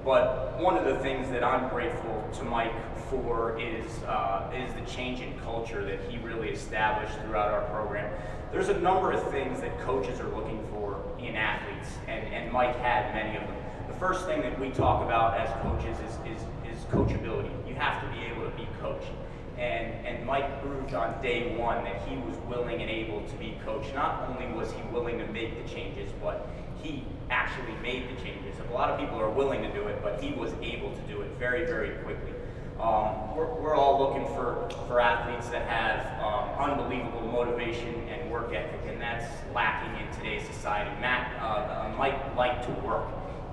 Speaker 9: But one of the things that I'm grateful to Mike for is the change in culture that he really established throughout our program. There's a number of things that coaches are looking for in athletes, and Mike had many of them. The first thing that we talk about as coaches is coachability. You have to be able to be coached. And Mike proved on day one that he was willing and able to be coached. Not only was he willing to make the changes, but he actually made the changes. A lot of people are willing to do it, but he was able to do it very, very quickly. We're all looking for athletes that have unbelievable motivation and work ethic, and that's lacking in today's society. Mike liked to work.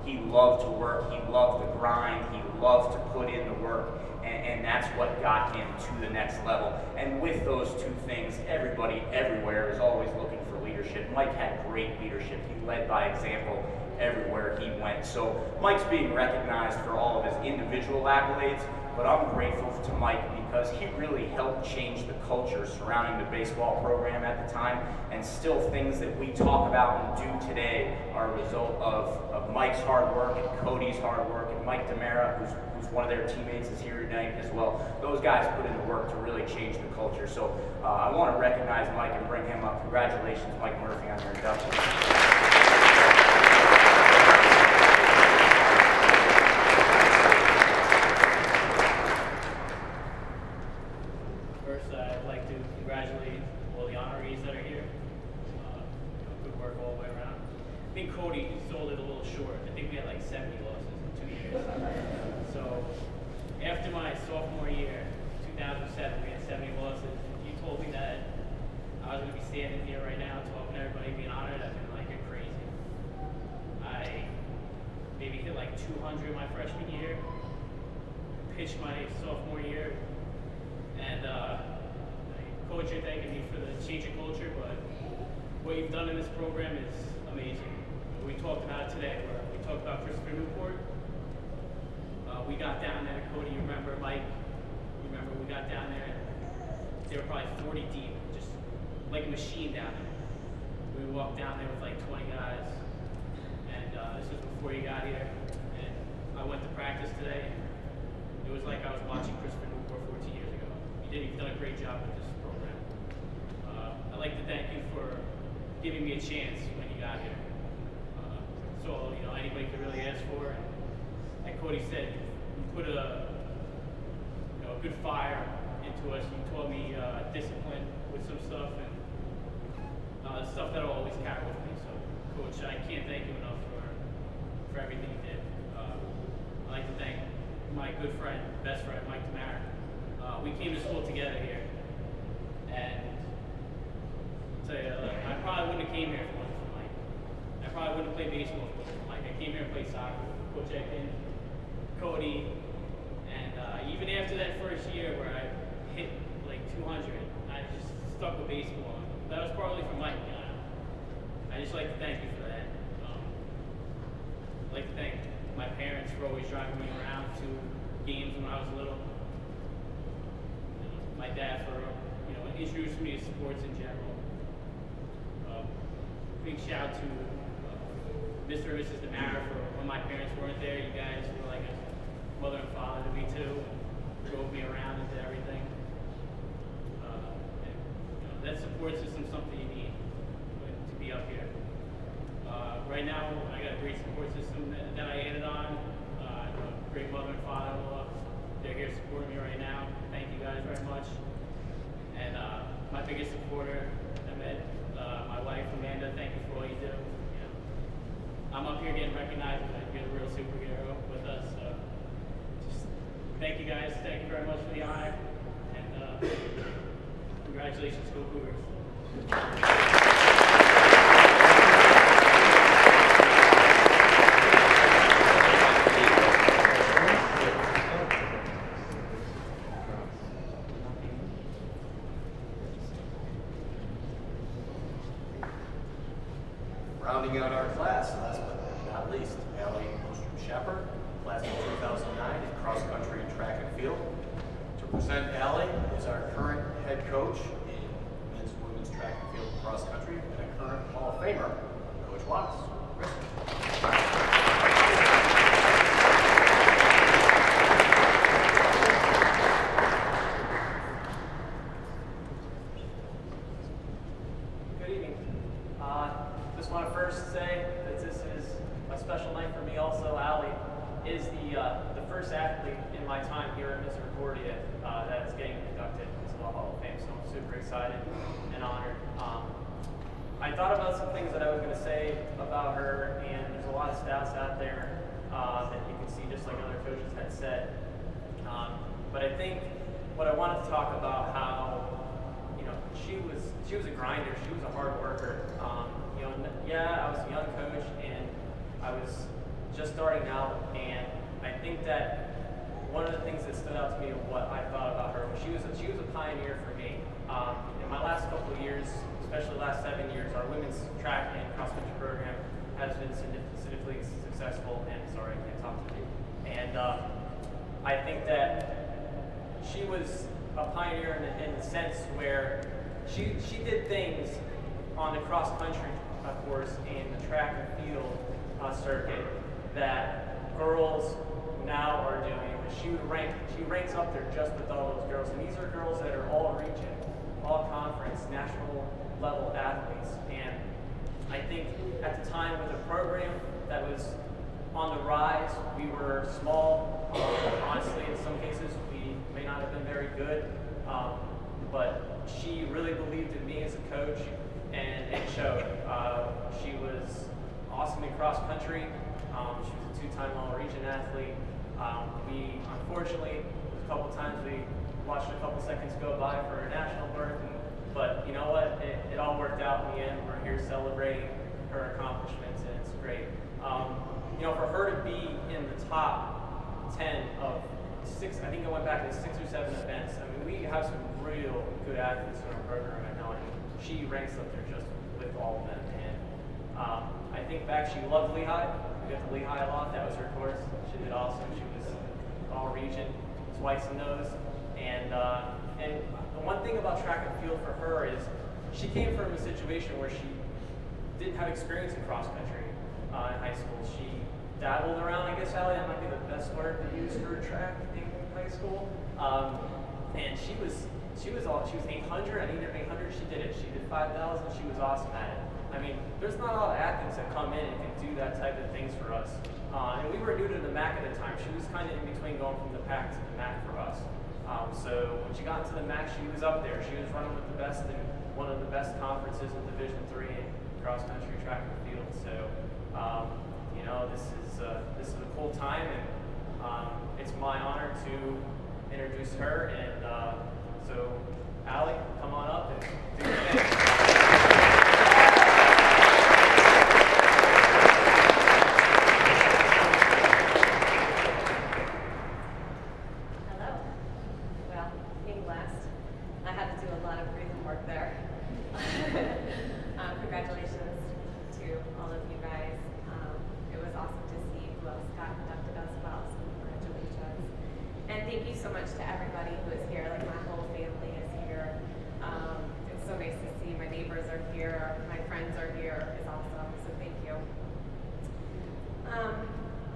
Speaker 9: He loved to work. He loved the grind. He loved to put in the work. And that's what got him to the next level. And with those two things, everybody everywhere is always looking for leadership. Mike had great leadership. He led by example everywhere he went. So Mike's being recognized for all of his individual accolades, but I'm grateful to Mike because he really helped change the culture surrounding the baseball program at the time, and still things that we talk about and do today are a result of Mike's hard work and Cody's hard work, and Mike DeMera, who's one of their teammates, is here tonight as well. Those guys put in the work to really change the culture. So I want to recognize Mike and bring him up. Congratulations, Mike Murphy, on your induction.
Speaker 10: First, I'd like to congratulate all the honorees that are here. Good work all the way around. I think Cody sold it a little short. I think we had like 70 losses in 2 years. So after my sophomore year, 2007, we had 70 losses. If you told me that I was going to be standing here right now talking to everybody being honored, I'd been like, you're crazy. I maybe hit like 200 my freshman year, pitched my sophomore year, and coach, you're thanking me for the change in culture, but what you've done in this program is amazing. We talked about it today, where we talked about Christopher Newport. We got down there, Cody, you remember, Mike, you remember we got down there, and they were probably 40 deep, just like a machine down there. We walked down there with like 20 guys, and this was before you got here, and I went to practice today, and it was like I was watching Christopher Newport 14 years ago. You've done a great job with this program. I'd like to thank you for giving me a chance when you got here. So, anybody could really ask for, and like Cody said, you put a good fire into us. You taught me discipline with some stuff, and stuff that I'll always carry with me. So, Coach, I can't thank you enough for everything you did. I'd like to thank my good friend, best friend, Mike DeMera. We came to school together here, and I'll tell you, I probably wouldn't have came here if it wasn't for Mike. I probably wouldn't have played baseball if it wasn't for Mike. I came here and played soccer with Coach Ekin, Cody, and even after that first year where I hit like 200, I just stuck with baseball. That was partly for Mike. I just like to thank you for that. I'd like to thank my parents for always driving me around to games when I was little. My dad for introducing me to sports in general. Big shout out to Mr. and Mrs. DeMera for when my parents weren't there. You guys were like a mother and father to me too. Drove me around and did everything. That support system's something you need to be up here. Right now, I got a great support system that I added on. I have a great mother and father-in-law. They're here supporting me right now. Thank you guys very much. And my biggest supporter, Ahmed, my wife, Amanda, thank you for all you do. I'm up here getting recognized, but you're the real superhero with us. So just thank you guys. Thank you very much for the honor. And congratulations, Go Cougars.
Speaker 1: Rounding out our class, last but not least, Allie Shepard, class of 2009 in cross country and track and field. To present Allie is our current head coach in men's and women's track and field cross country and a current Hall of Famer, Coach Watts.
Speaker 10: Misericordia that is getting inducted into the Hall of Fame. So I'm super excited and honored. I thought about some things that I was going to say about her, and there's a lot of stats out there that you can see, just like other coaches had said. But I think what I wanted to talk about how, she was a grinder. She was a hard worker. I was a young coach and I was just starting out, and I think that one of the things that stood out to me of what I thought about her was she was a pioneer for me. In my last couple of years, especially the last 7 years, our women's track and cross country program has been significantly successful. And sorry, I can't talk to you. And I think that she was a pioneer in the sense where she did things on the cross country course and the track and field circuit that girls now are doing. She ranks up there just with all those girls, and these are girls that are all region, all conference, national level athletes. And I think at the time with a program that was on the rise, we were small. Honestly, in some cases, we may not have been very good, but she really believed in me as a coach, and it showed. She was awesome in cross country. She was a two-time all-region athlete. We, unfortunately, a couple times we watched a couple seconds go by for a national berth, but you know what? It all worked out in the end. We're here celebrating her accomplishments, and it's great. For her to be in the top 10 of 6, I think I went back to 6 or 7 events. I mean, we have some real good athletes in our program right now, and she ranks up there just with all of them. And I think back, she loved Lehigh. We got to Lehigh a lot. That was her course. She did awesome. She was all region, twice in those. And the one thing about track and field for her is she came from a situation where she didn't have experience in cross country in high school. She dabbled around, I guess, Allie, that might be the best word to use for track in high school. And she was 800. I needed 800. She did it. She did 5,000. She was awesome at it. I mean, there's not a lot of athletes that come in and can do that type of things for us. And we were new to the MAC at the time. She was kind of in between going from the PAC to the MAC for us. So when she got into the MAC, she was up there. She was running with the best in one of the best conferences in Division III in cross country, track and field. So this is a cool time, and it's my honor to introduce her. And so, Allie, come on up and do your thing.
Speaker 11: Hello. Well, being blessed, I had to do a lot of breathing work there. Congratulations to all of you guys. It was awesome to see who else got inducted as well, so congratulations. And thank you so much to everybody who is here. Like, my whole family is here. It's so nice to see. My neighbors are here. My friends are here. It's awesome, so thank you.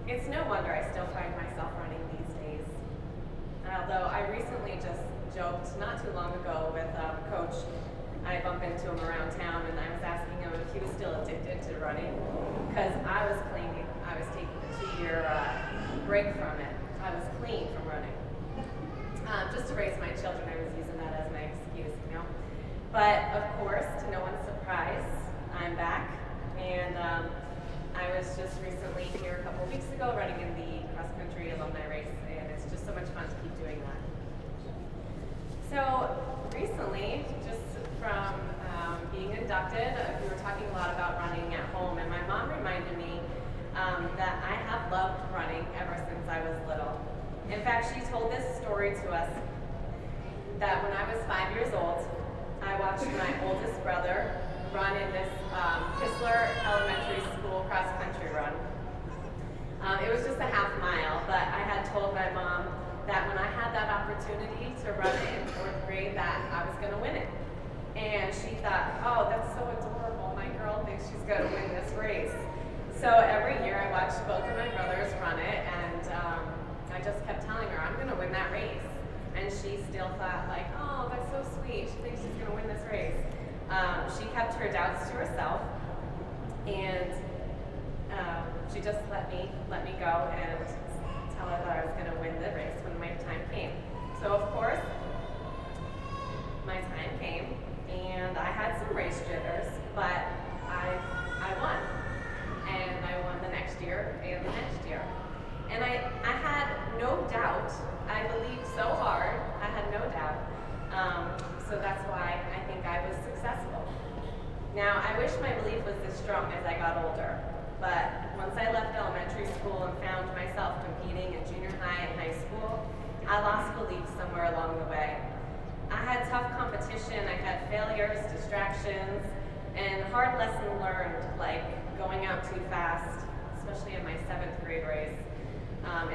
Speaker 11: It's no wonder I still find myself running these days. Although I recently just joked not too long ago with Coach. I bumped into him around town, and I was asking him if he was still addicted to running, because I was claiming I was taking a 2-year break from it. I was clean from running. Just to raise my children, I was using that as my excuse, But of course, to no one's surprise, I'm back, and I was just recently here a couple weeks ago running in the cross-country alumni race, and it's just so much fun to keep doing that. So recently, just from being inducted, we were talking a lot about running at home, and my mom reminded me that I have loved running ever since I was little. In fact, she told this story to us that when I was 5 years old, I watched my oldest brother run in this Kistler Elementary School cross-country run. It was just a half mile, but I had told my mom that when I had that opportunity to run it in 4th grade, that I was going to win it. And she thought, oh, that's so adorable. My girl thinks she's going to win this race. So every year I watched both of my brothers run it, and I just kept telling her, I'm going to win that race. And she still thought, like, oh, that's so sweet. She thinks she's going to win this race. She kept her doubts to herself, and she just let me go and tell her that I was going to win the race when my time came. wish my belief was this strong as I got older, but once I left elementary school and found myself competing in junior high and high school, I lost belief somewhere along the way. I had tough competition, I had failures, distractions, and hard lessons learned, like going out too fast, especially in my 7th grade race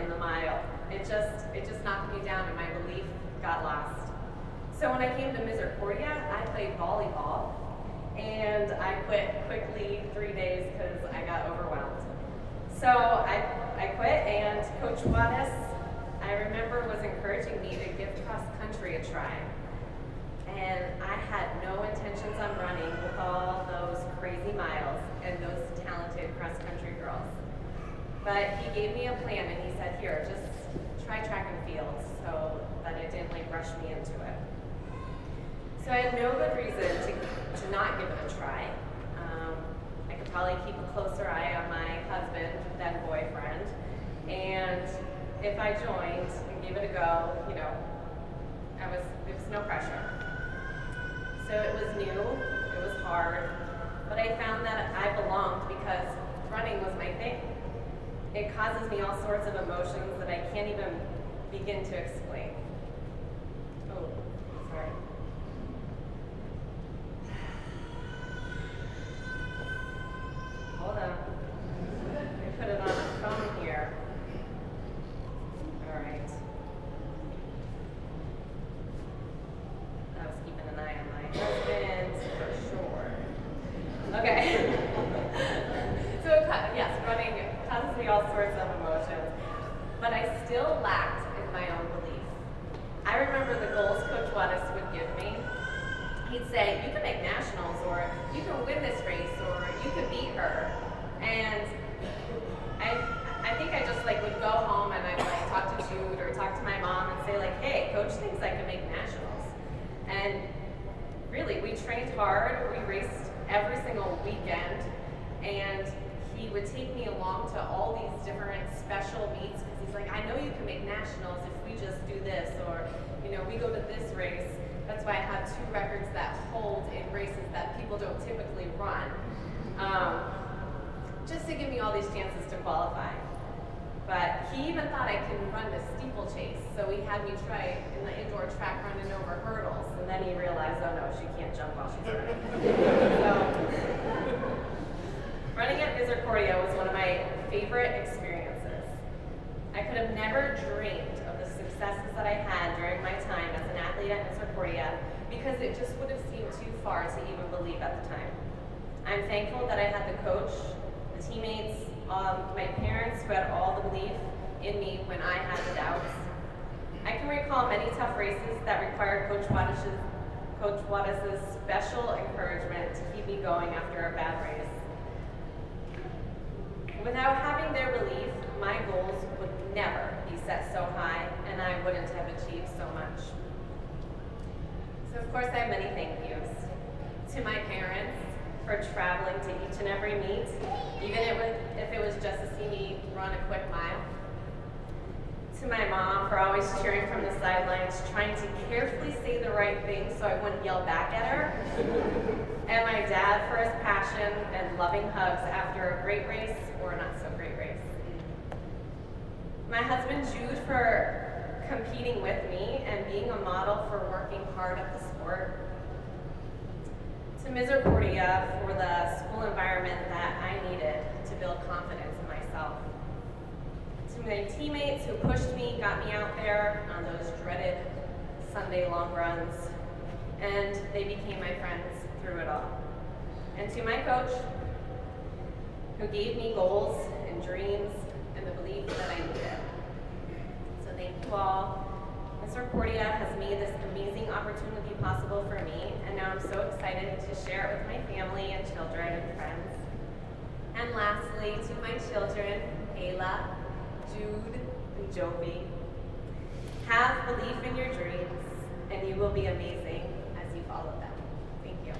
Speaker 11: in the mile. It just knocked me down and my belief got lost. So when I came to Misericordia, I played volleyball, and I quit quickly 3 days because I got overwhelmed. So I quit, and Coach Juarez, I remember, was encouraging me to give cross country a try. And I had no intentions on running with all those crazy miles and those talented cross country girls. But he gave me a plan, and he said, here, just try track and field, so that it didn't like rush me into it. So I had no good reason to not give it a try. I could probably keep a closer eye on my husband, then boyfriend, and if I joined and gave it a go, there was no pressure. So it was new, it was hard, but I found that I belonged because running was my thing. It causes me all sorts of emotions that I can't even begin to explain. Oh, sorry. Hold on. Let me put it on the phone here. All right. I was keeping an eye on my husband for sure. Okay. So yes, running causes me all sorts of emotions, but I still lacked in my own belief. I remember the goals Coach Juarez would give me. He'd say, you can make nationals, or you can win this race, or you can beat her. And I think I just would go home and I'd talk to Jude or talk to my mom and say hey, Coach thinks I can make nationals. And really, we trained hard, we raced every single weekend, and he would take me along to all these different special meets because he's like, I know you can make nationals if we just do this, or we go to this race. That's why I have 2 records that hold in races that people don't typically run, just to give me all these chances to qualify. But he even thought I could run the steeplechase, so he had me try in the indoor track running over hurdles, and then he realized, oh no, she can't jump while she's running. So, running at Misericordia was one of my favorite experiences. I could have never dreamed of the successes that I had during my time as an athlete at Misericordia because it just would have seemed too far to even believe at the time. I'm thankful that I had the coach, the teammates, my parents who had all the belief in me when I had the doubts. I can recall many tough races that required Coach Juarez's special encouragement to keep me going after a bad race. Without having their belief, my goals would never be set so high, and I wouldn't have achieved so much. So of course I have many thank yous. To my parents for traveling to each and every meet, even if it was just to see me run a quick mile. To my mom for always cheering from the sidelines, trying to carefully say the right thing so I wouldn't yell back at her. And my dad for his passion and loving hugs after a great race or a not so great race. My husband Jude for competing with me and being a model for working hard at the sport. To Misericordia for the school environment that I needed to build confidence in myself. To my teammates who pushed me, got me out there on those dreaded Sunday long runs, and they became my friends through it all. And to my coach, who gave me goals and dreams and the belief that I needed. So thank you all. Misericordia has made this amazing opportunity possible for me, and now I'm so excited to share it with my family and children and friends. And lastly, to my children, Ayla, Jude, and Jovi, have belief in your dreams, and you will be amazing as you follow them. Thank you.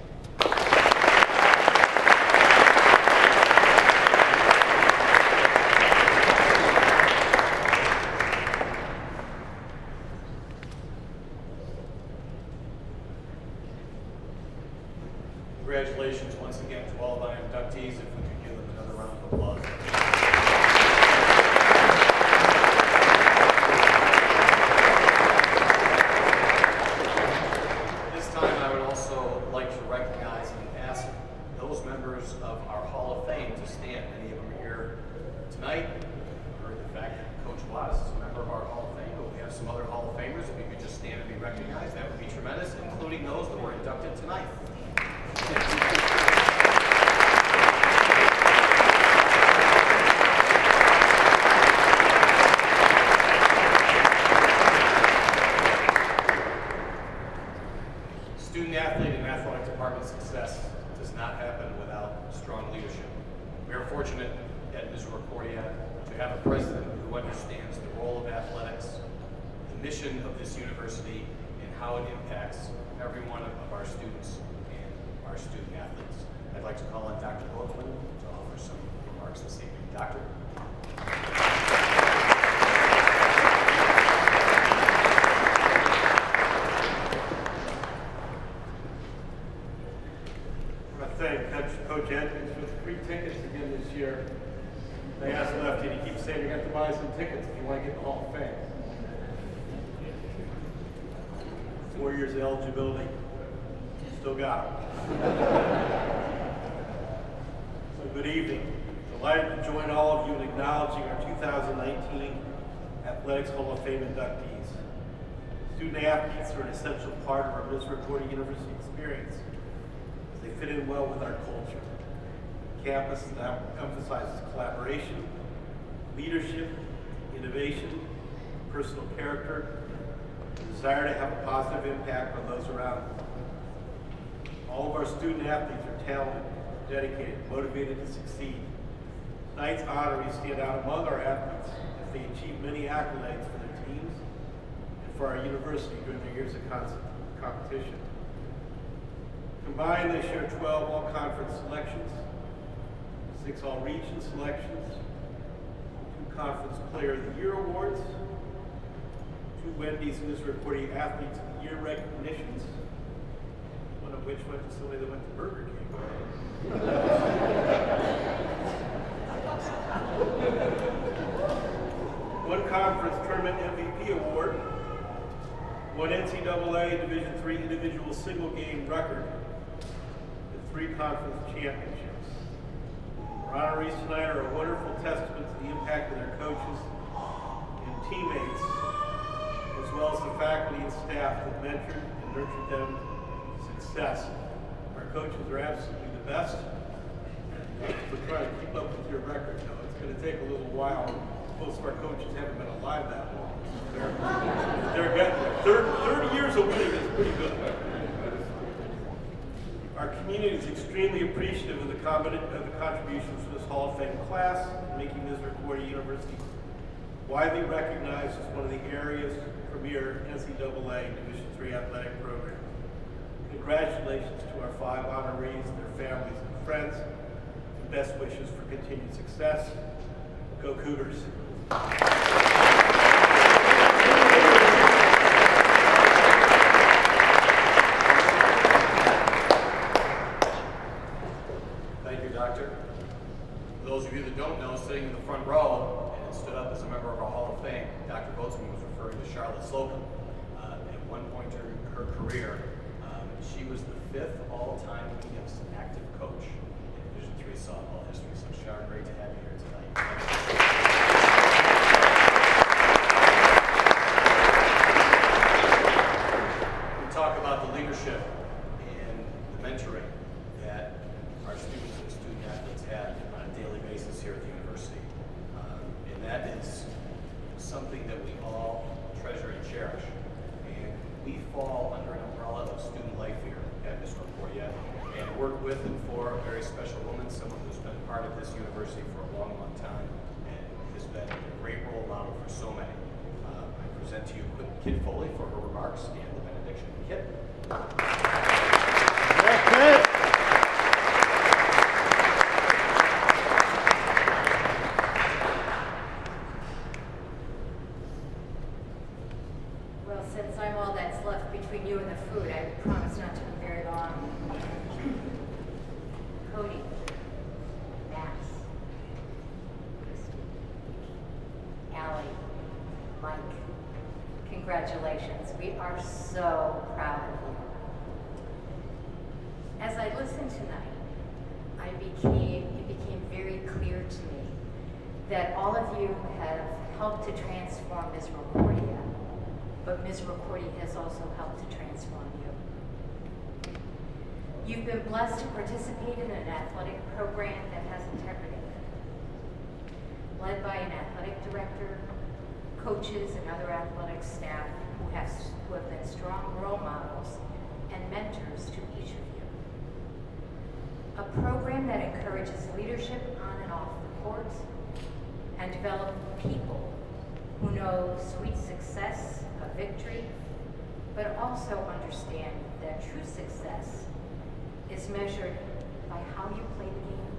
Speaker 1: Congratulations once again to all of our inductees. If we could give them another round of applause. This time I would also like to recognize and ask those members of our Hall of Fame to stand. Many of them are here tonight. I heard the fact that Coach Watts is a member of our Hall of Fame, but we have some other Hall of Famers. If we could just stand and be recognized, that would be tremendous, including those that were inducted tonight. Student athlete and athletic department success does not happen without strong leadership. We are fortunate at Misericordia to have a president who understands the role of athletics, the mission of this university, and how it impacts every one of our students and our student athletes. I'd like to call on Dr. Boatman to offer some remarks this evening. Doctor?
Speaker 12: I want to thank Coach Edmonds for the free tickets again this year. They asked Lefty to keep saying you have to buy some tickets if you want to get in the Hall of Fame. 4 years of eligibility, still got it. So good evening. Delighted to join all of you in acknowledging our 2019 Athletics Hall of Fame inductees. Student athletes are an essential part of our Misericordia University experience. They fit in well with our culture. Campus now emphasizes collaboration, leadership, innovation, personal character, the desire to have a positive impact on those around them. All of our student athletes are talented, dedicated, motivated to succeed. Tonight's honorees stand out among our athletes as they achieve many accolades for their teams and for our university during their years of competition. Combined, they share 12 all-conference selections, 6 all-region selections, 2 Conference Player of the Year awards, 2 Wendy's Misericordia Athletes of the Year recognitions, one of which went to somebody that went to Burger King. 1 Conference Tournament MVP award, 1 NCAA Division III individual single game record, and 3 conference championships. Our honorees tonight are a wonderful testament to the impact of their coaches and teammates, as well as the faculty and staff that mentored and nurtured them to success. Our coaches are absolutely the best. We're trying to keep up with your record, though. It's going to take a little while. Most of our coaches haven't been alive that long. They're getting there. 30 years of winning is pretty good. Our community is extremely appreciative of the contributions to this Hall of Fame class, making Misericordia University widely recognized as one of the area's premier NCAA Division III athletic programs. Congratulations to our 5 honorees, their families and friends, and best wishes for continued success. Go Cougars.
Speaker 1: Thank you, Doctor. For those of you that don't know, sitting in the front row and stood up as a member of our Hall of Fame, Dr. Boatsman was referring to Charlotte Slocum. At one point during her career, she was the 5th all-time winningest active coach in Division III softball history. So, Char, great to have you here tonight. We talk about the leadership and the mentoring that our students and student athletes have on a daily basis here at the university. And that is something that we all treasure and cherish. And we fall under an umbrella of student life here at Misericordia and work with and for a very special woman, someone who's been part of this university for a long, long time and has been a great role model for so many. I present to you Kit Foley for her remarks and the benediction. Kit.
Speaker 13: Well, since I'm all that's left between you and the food, I promise not to be very long. Cody, Max, Christy, Allie, Mike, congratulations. We are so proud of you. As I listened tonight, it became very clear to me that all of you have helped to transform Misericordia, but Misericordia has also helped to transform you. You've been blessed to participate in an athletic program that has integrity, led by an athletic director, coaches, and other athletic staff who have been strong role models and mentors to each of you. A program that encourages leadership on and off the court and develop people who know sweet success of victory, but also understand that true success is measured by how you play the game.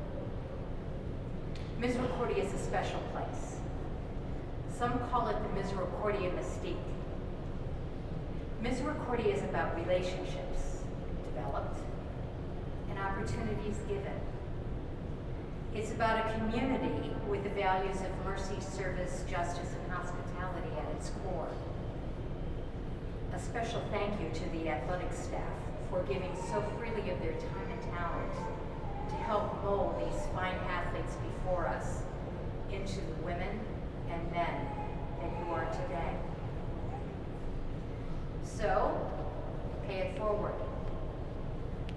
Speaker 13: Misericordia is a special place. Some call it the Misericordia mystique. Misericordia is about relationships developed and opportunities given. It's about a community with the values of mercy, service, justice, and hospitality at its core. A special thank you to the athletic staff for giving so freely of their time and talent to help mold these fine athletes before us into the women and men that you are today. So, pay it forward.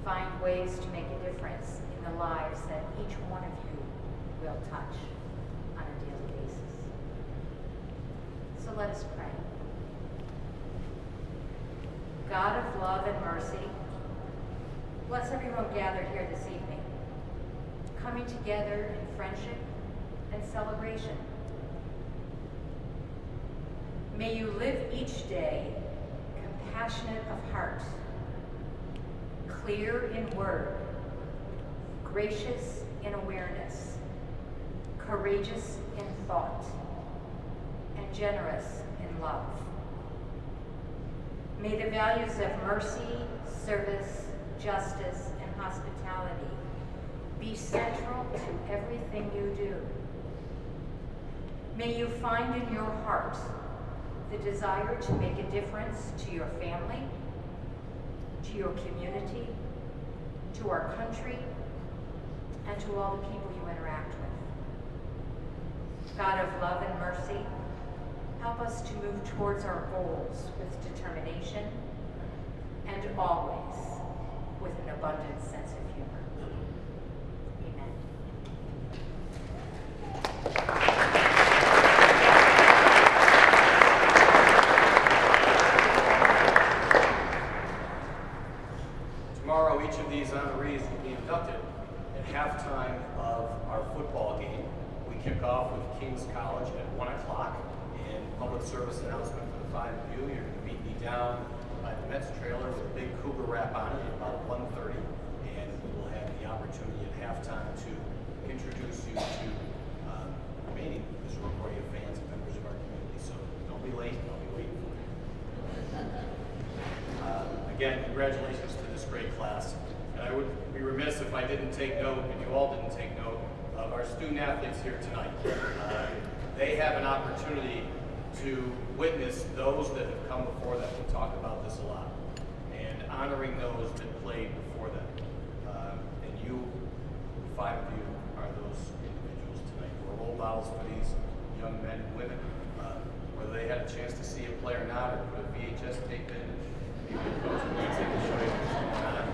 Speaker 13: Find ways to make a difference in the lives that each one of you will touch on a daily basis. So let us pray. God of love and mercy, bless everyone gathered here this evening, coming together in friendship and celebration. May you live each day compassionate of heart, clear in word, gracious in awareness, courageous in thought, and generous in love. May the values of mercy, service, justice, and hospitality be central to everything you do. May you find in your heart the desire to make a difference to your family, to your community, to our country, and to all the people you interact with. God of love and mercy, help us to move towards our goals with determination and always with an abundant sense of humor. Amen.
Speaker 1: Tomorrow, each of these honorees will be inducted. At halftime of our football game, we kick off with King's College at 1 o'clock. And public service announcement for the 5 of you. You're going to meet me down by the Mets trailer with a big cougar wrap on it at about 1:30. And we will have the opportunity at halftime to introduce you to remaining Misericordia fans and members of our community. So don't be late. I'll be waiting for you. Again, congratulations to this great class. And I would be remiss if I didn't take note, and you all didn't take note, of our student athletes here tonight. They have an opportunity to witness those that have come before them. We talk about this a lot. And honoring those that played before them. And you, 5 of you, are those individuals tonight. We're role models for these young men and women. Whether they had a chance to see a play or not, or put a VHS tape in, maybe the coach would can show you what's going on.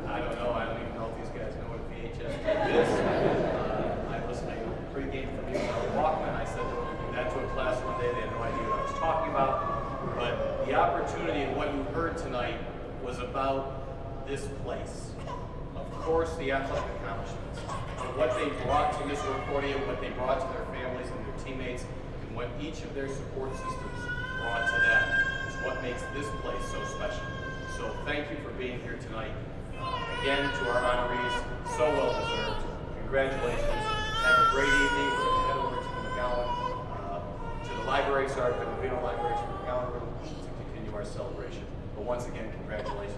Speaker 1: I don't know. I don't even know if these guys know what a VHS tape is. I listened to pregame from you on Walkman. I said that to a class one day. They had no idea what I was talking about. But the opportunity and what you heard tonight was about this place. Of course, the athletic accomplishments, but what they brought to Misericordia, what they brought to their families and their teammates, and what each of their support systems brought to them is what makes this place so special. So thank you for being here tonight. Again, to our honorees, so well deserved. Congratulations. Have a great evening. We're going to head over to the McGowan, to the library, sorry, the Vino Library, to the McGowan room to continue our celebration. But once again, congratulations.